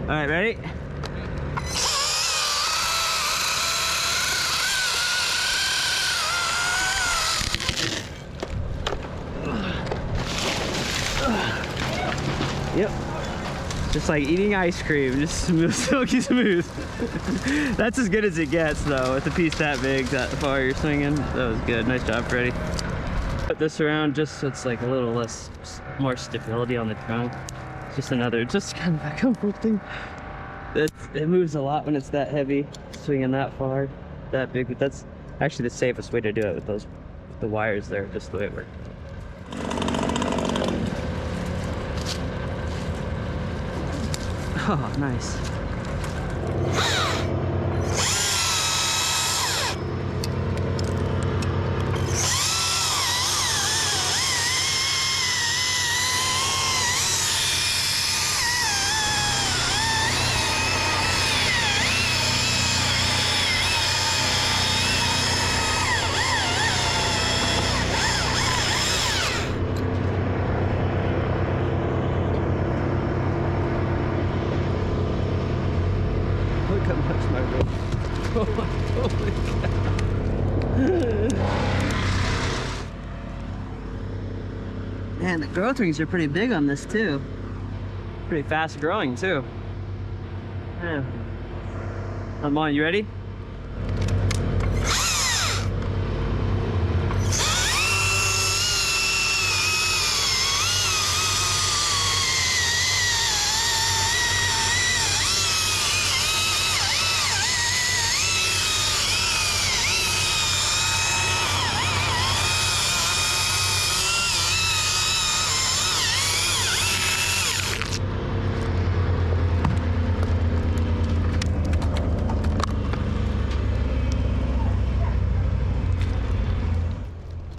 All right, ready? Yep. Just like eating ice cream, just smooth, silky smooth. That's as good as it gets though, with a piece that big, that far you're swinging. That was good, nice job, Freddie. Put this around just so it's like a little less, more stability on the trunk. Just another, just kind of a comfort thing. It moves a lot when it's that heavy, swinging that far, that big, but that's actually the safest way to do it with those, with the wires there, just the way it works. Oh, nice. Look how much my rope. Holy cow. Man, the growth rings are pretty big on this too. Pretty fast growing too. Yeah. Come on, you ready?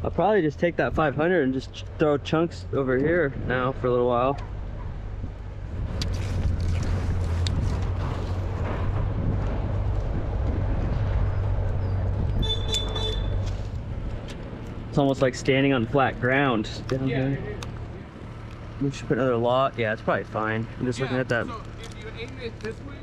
I'll probably just take that 500 and just throw chunks over here now for a little while. It's almost like standing on flat ground down here. We should put another lot. Yeah, it's probably fine. I'm just looking at that. So if you aim it this way,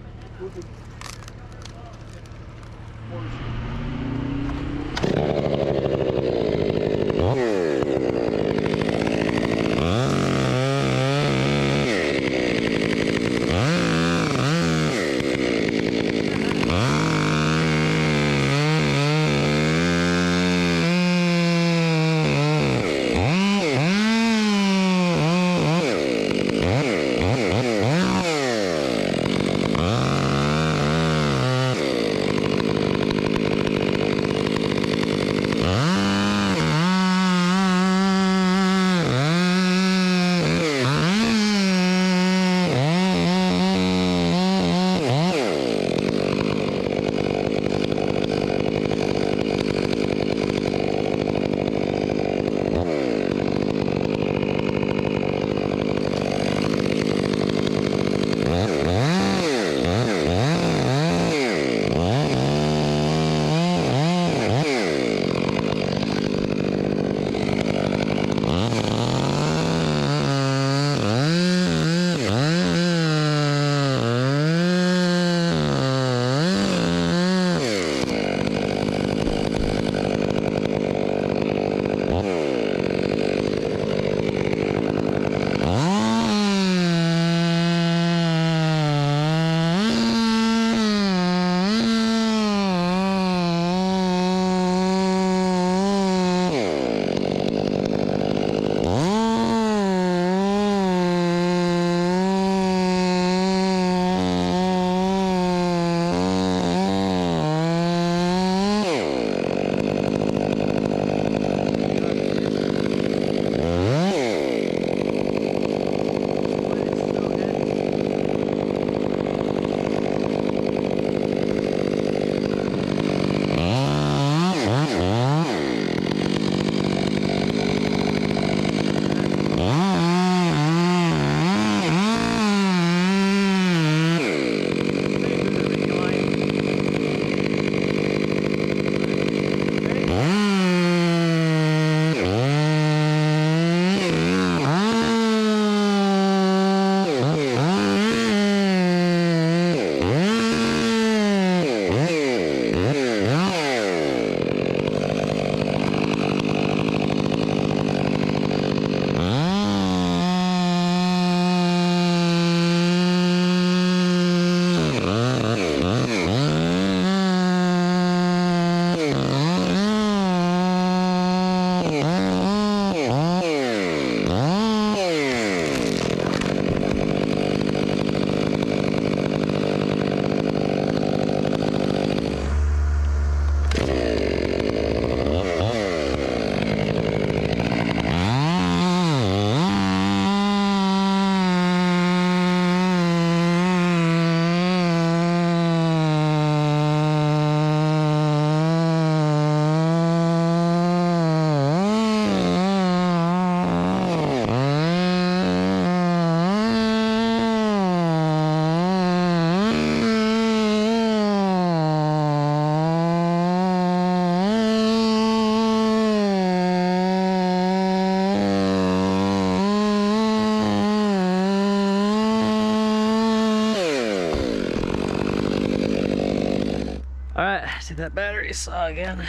See that battery saw again.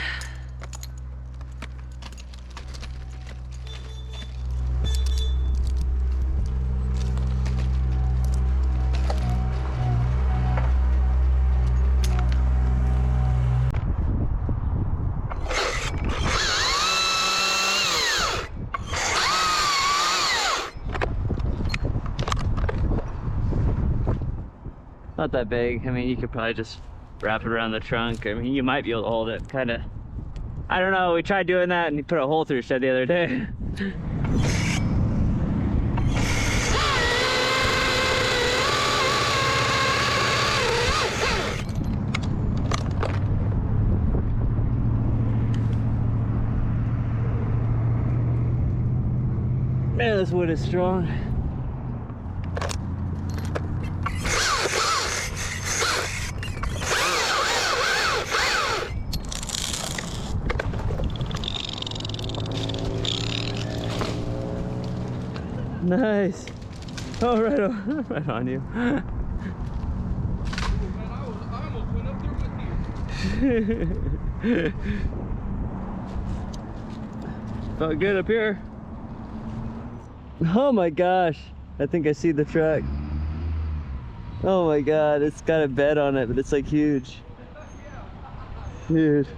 Not that big. I mean, you could probably just wrap it around the trunk. I mean, you might be able to hold it. Kind of. I don't know. We tried doing that and he put a hole through his shed the other day. Man, this wood is strong. Nice. Oh, right on, right on you. Man, I almost went up there with you. Felt good up here. Oh my gosh. I think I see the truck. Oh my god, it's got a bed on it, but it's like huge. Dude.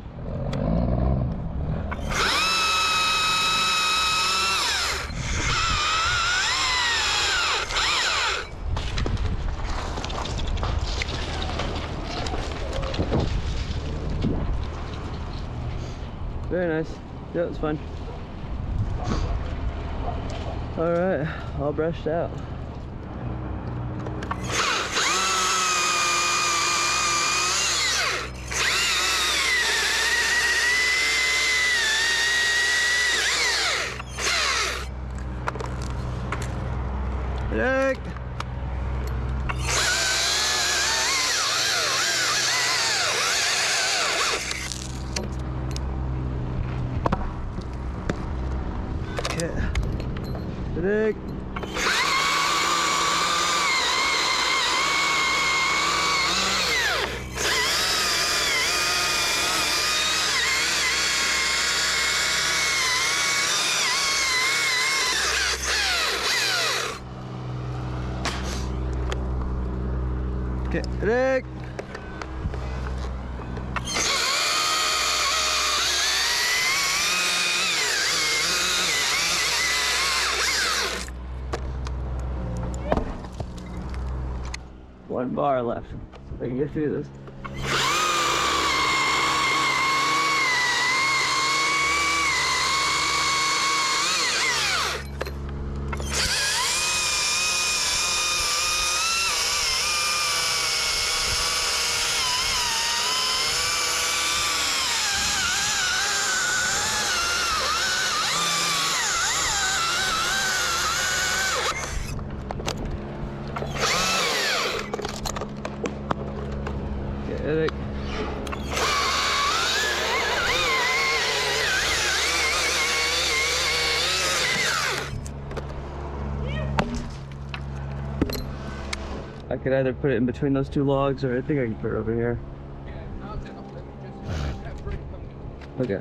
Very nice. Yeah, it's fun. All right, all brushed out. Rick! Okay. Rick! Okay, Rick! One bar left. So I can get through this. Eric. I could either put it in between those two logs, or I think I can put it over here. Okay.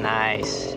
Nice.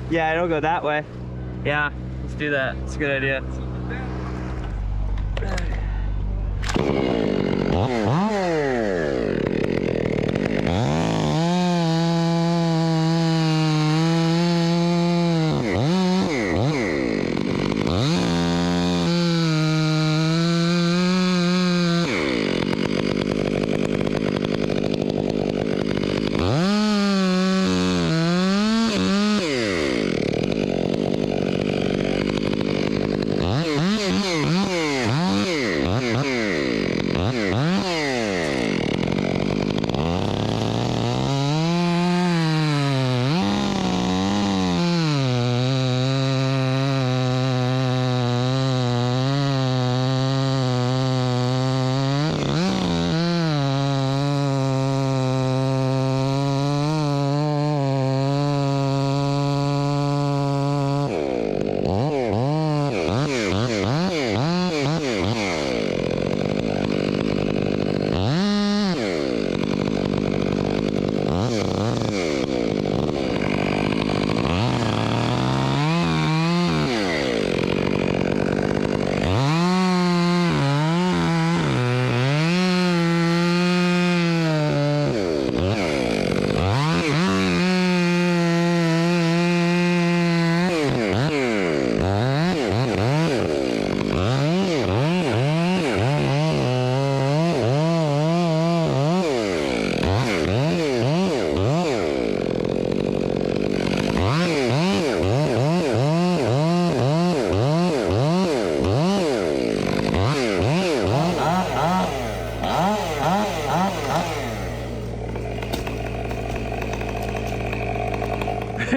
Yeah, it'll go that way. Yeah, let's do that. It's a good idea.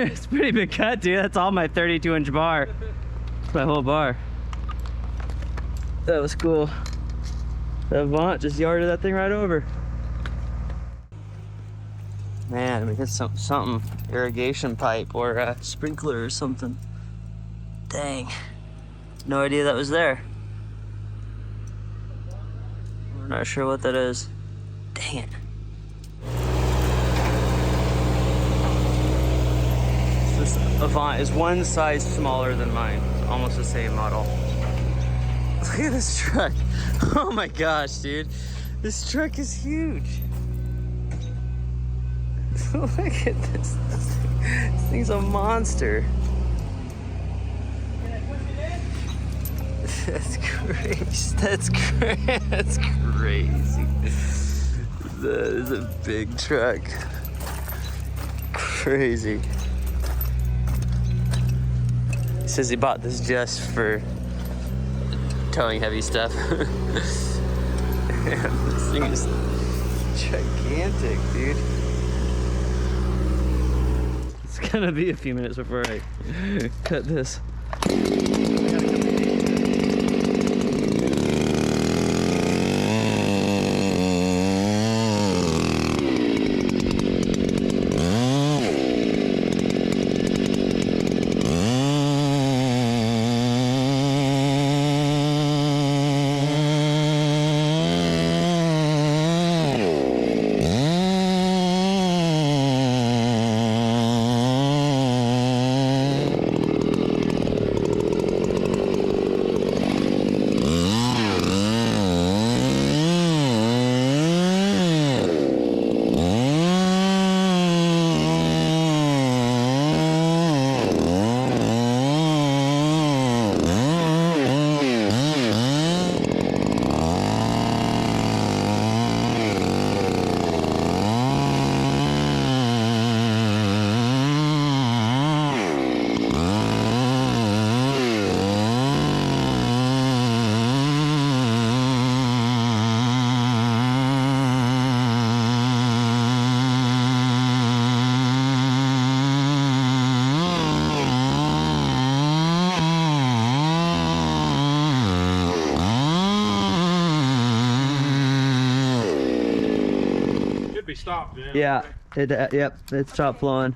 It's a pretty big cut, dude. That's all my 32-inch bar. That's my whole bar. That was cool. That Avant just yarded that thing right over. Man, we hit something, irrigation pipe or a sprinkler or something. Dang. No idea that was there. We're not sure what that is. Dang it. This Avant is one size smaller than mine. Almost the same model. Look at this truck. Oh my gosh, dude. This truck is huge. Look at this. This thing's a monster. That's crazy. That's crazy. That is a big truck. Crazy. He says he bought this just for towing heavy stuff. Man, this thing is gigantic, dude. It's gonna be a few minutes before I cut this. Stopped, yeah. Yep, it stopped flowing.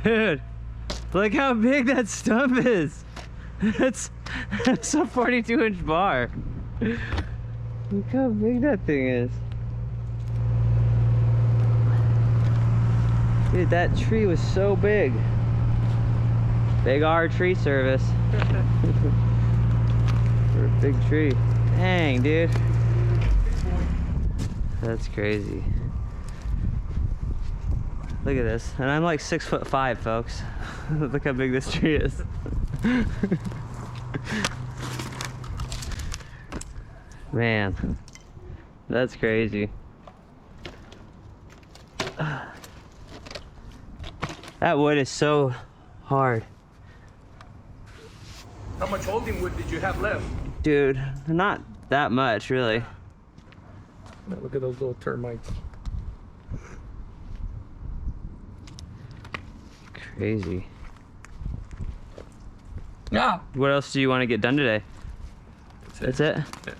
Dude, look how big that stump is. That's a 42-inch bar. Look how big that thing is. Dude, that tree was so big. Big R tree service. For a big tree. Dang, dude. That's crazy. Look at this. And I'm like 6'5", folks. Look how big this tree is. Man, that's crazy. That wood is so hard. How much holding wood did you have left? Dude, not that much, really. Look at those little termites. Crazy. Yeah. What else do you want to get done today? That's it? Yeah,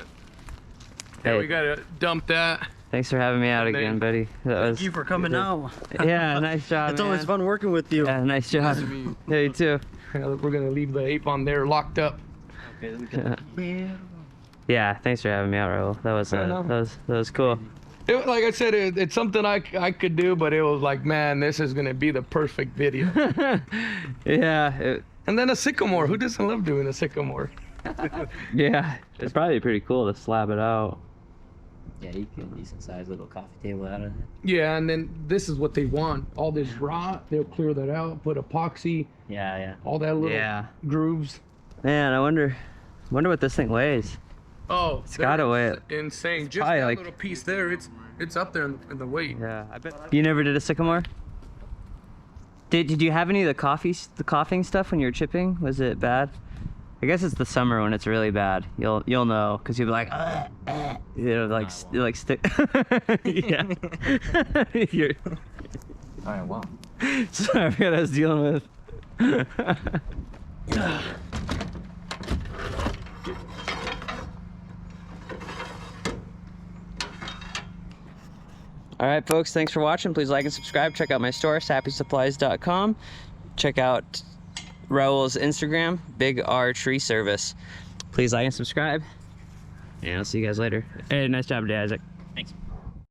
Hey, we gotta dump that. thanks for having me out And again, then- buddy. That was, Thank you for coming out. yeah, nice job, It's always man. fun working with you. Yeah, nice job. Nice to meet you. Yeah, you too. We're gonna leave the ape on there locked up. Okay, then we can. Yeah, thanks for having me out, Raul. That was I know. that was cool. Like I said, it's something I could do, but it was like, man, this is gonna be the perfect video. Yeah, And then a sycamore. Who doesn't love doing a sycamore? yeah. It's probably pretty cool to slab it out. Yeah, you get a decent sized little coffee table out of it. Yeah, and then this is what they want. All this rot, they'll clear that out, put epoxy, Yeah, yeah. all that little Yeah. grooves. Man, I wonder what this thing weighs. Oh, It's gotta weigh it. insane. Just probably that like- little piece there, it's up there in the weight. Yeah, I bet. You never did a sycamore? Did you have any of the coughing stuff when you were chipping? Was it bad? I guess it's the summer when it's really bad. You'll know because you'll be like, stick. Yeah. You're... All right, well. Sorry, I forgot I was dealing with. All right, folks, thanks for watching. Please like and subscribe. Check out my store, sappysupplies.com. Check out Raul's Instagram, Big R Tree Service. Please like and subscribe. And I'll see you guys later. Hey, nice job today, Isaac.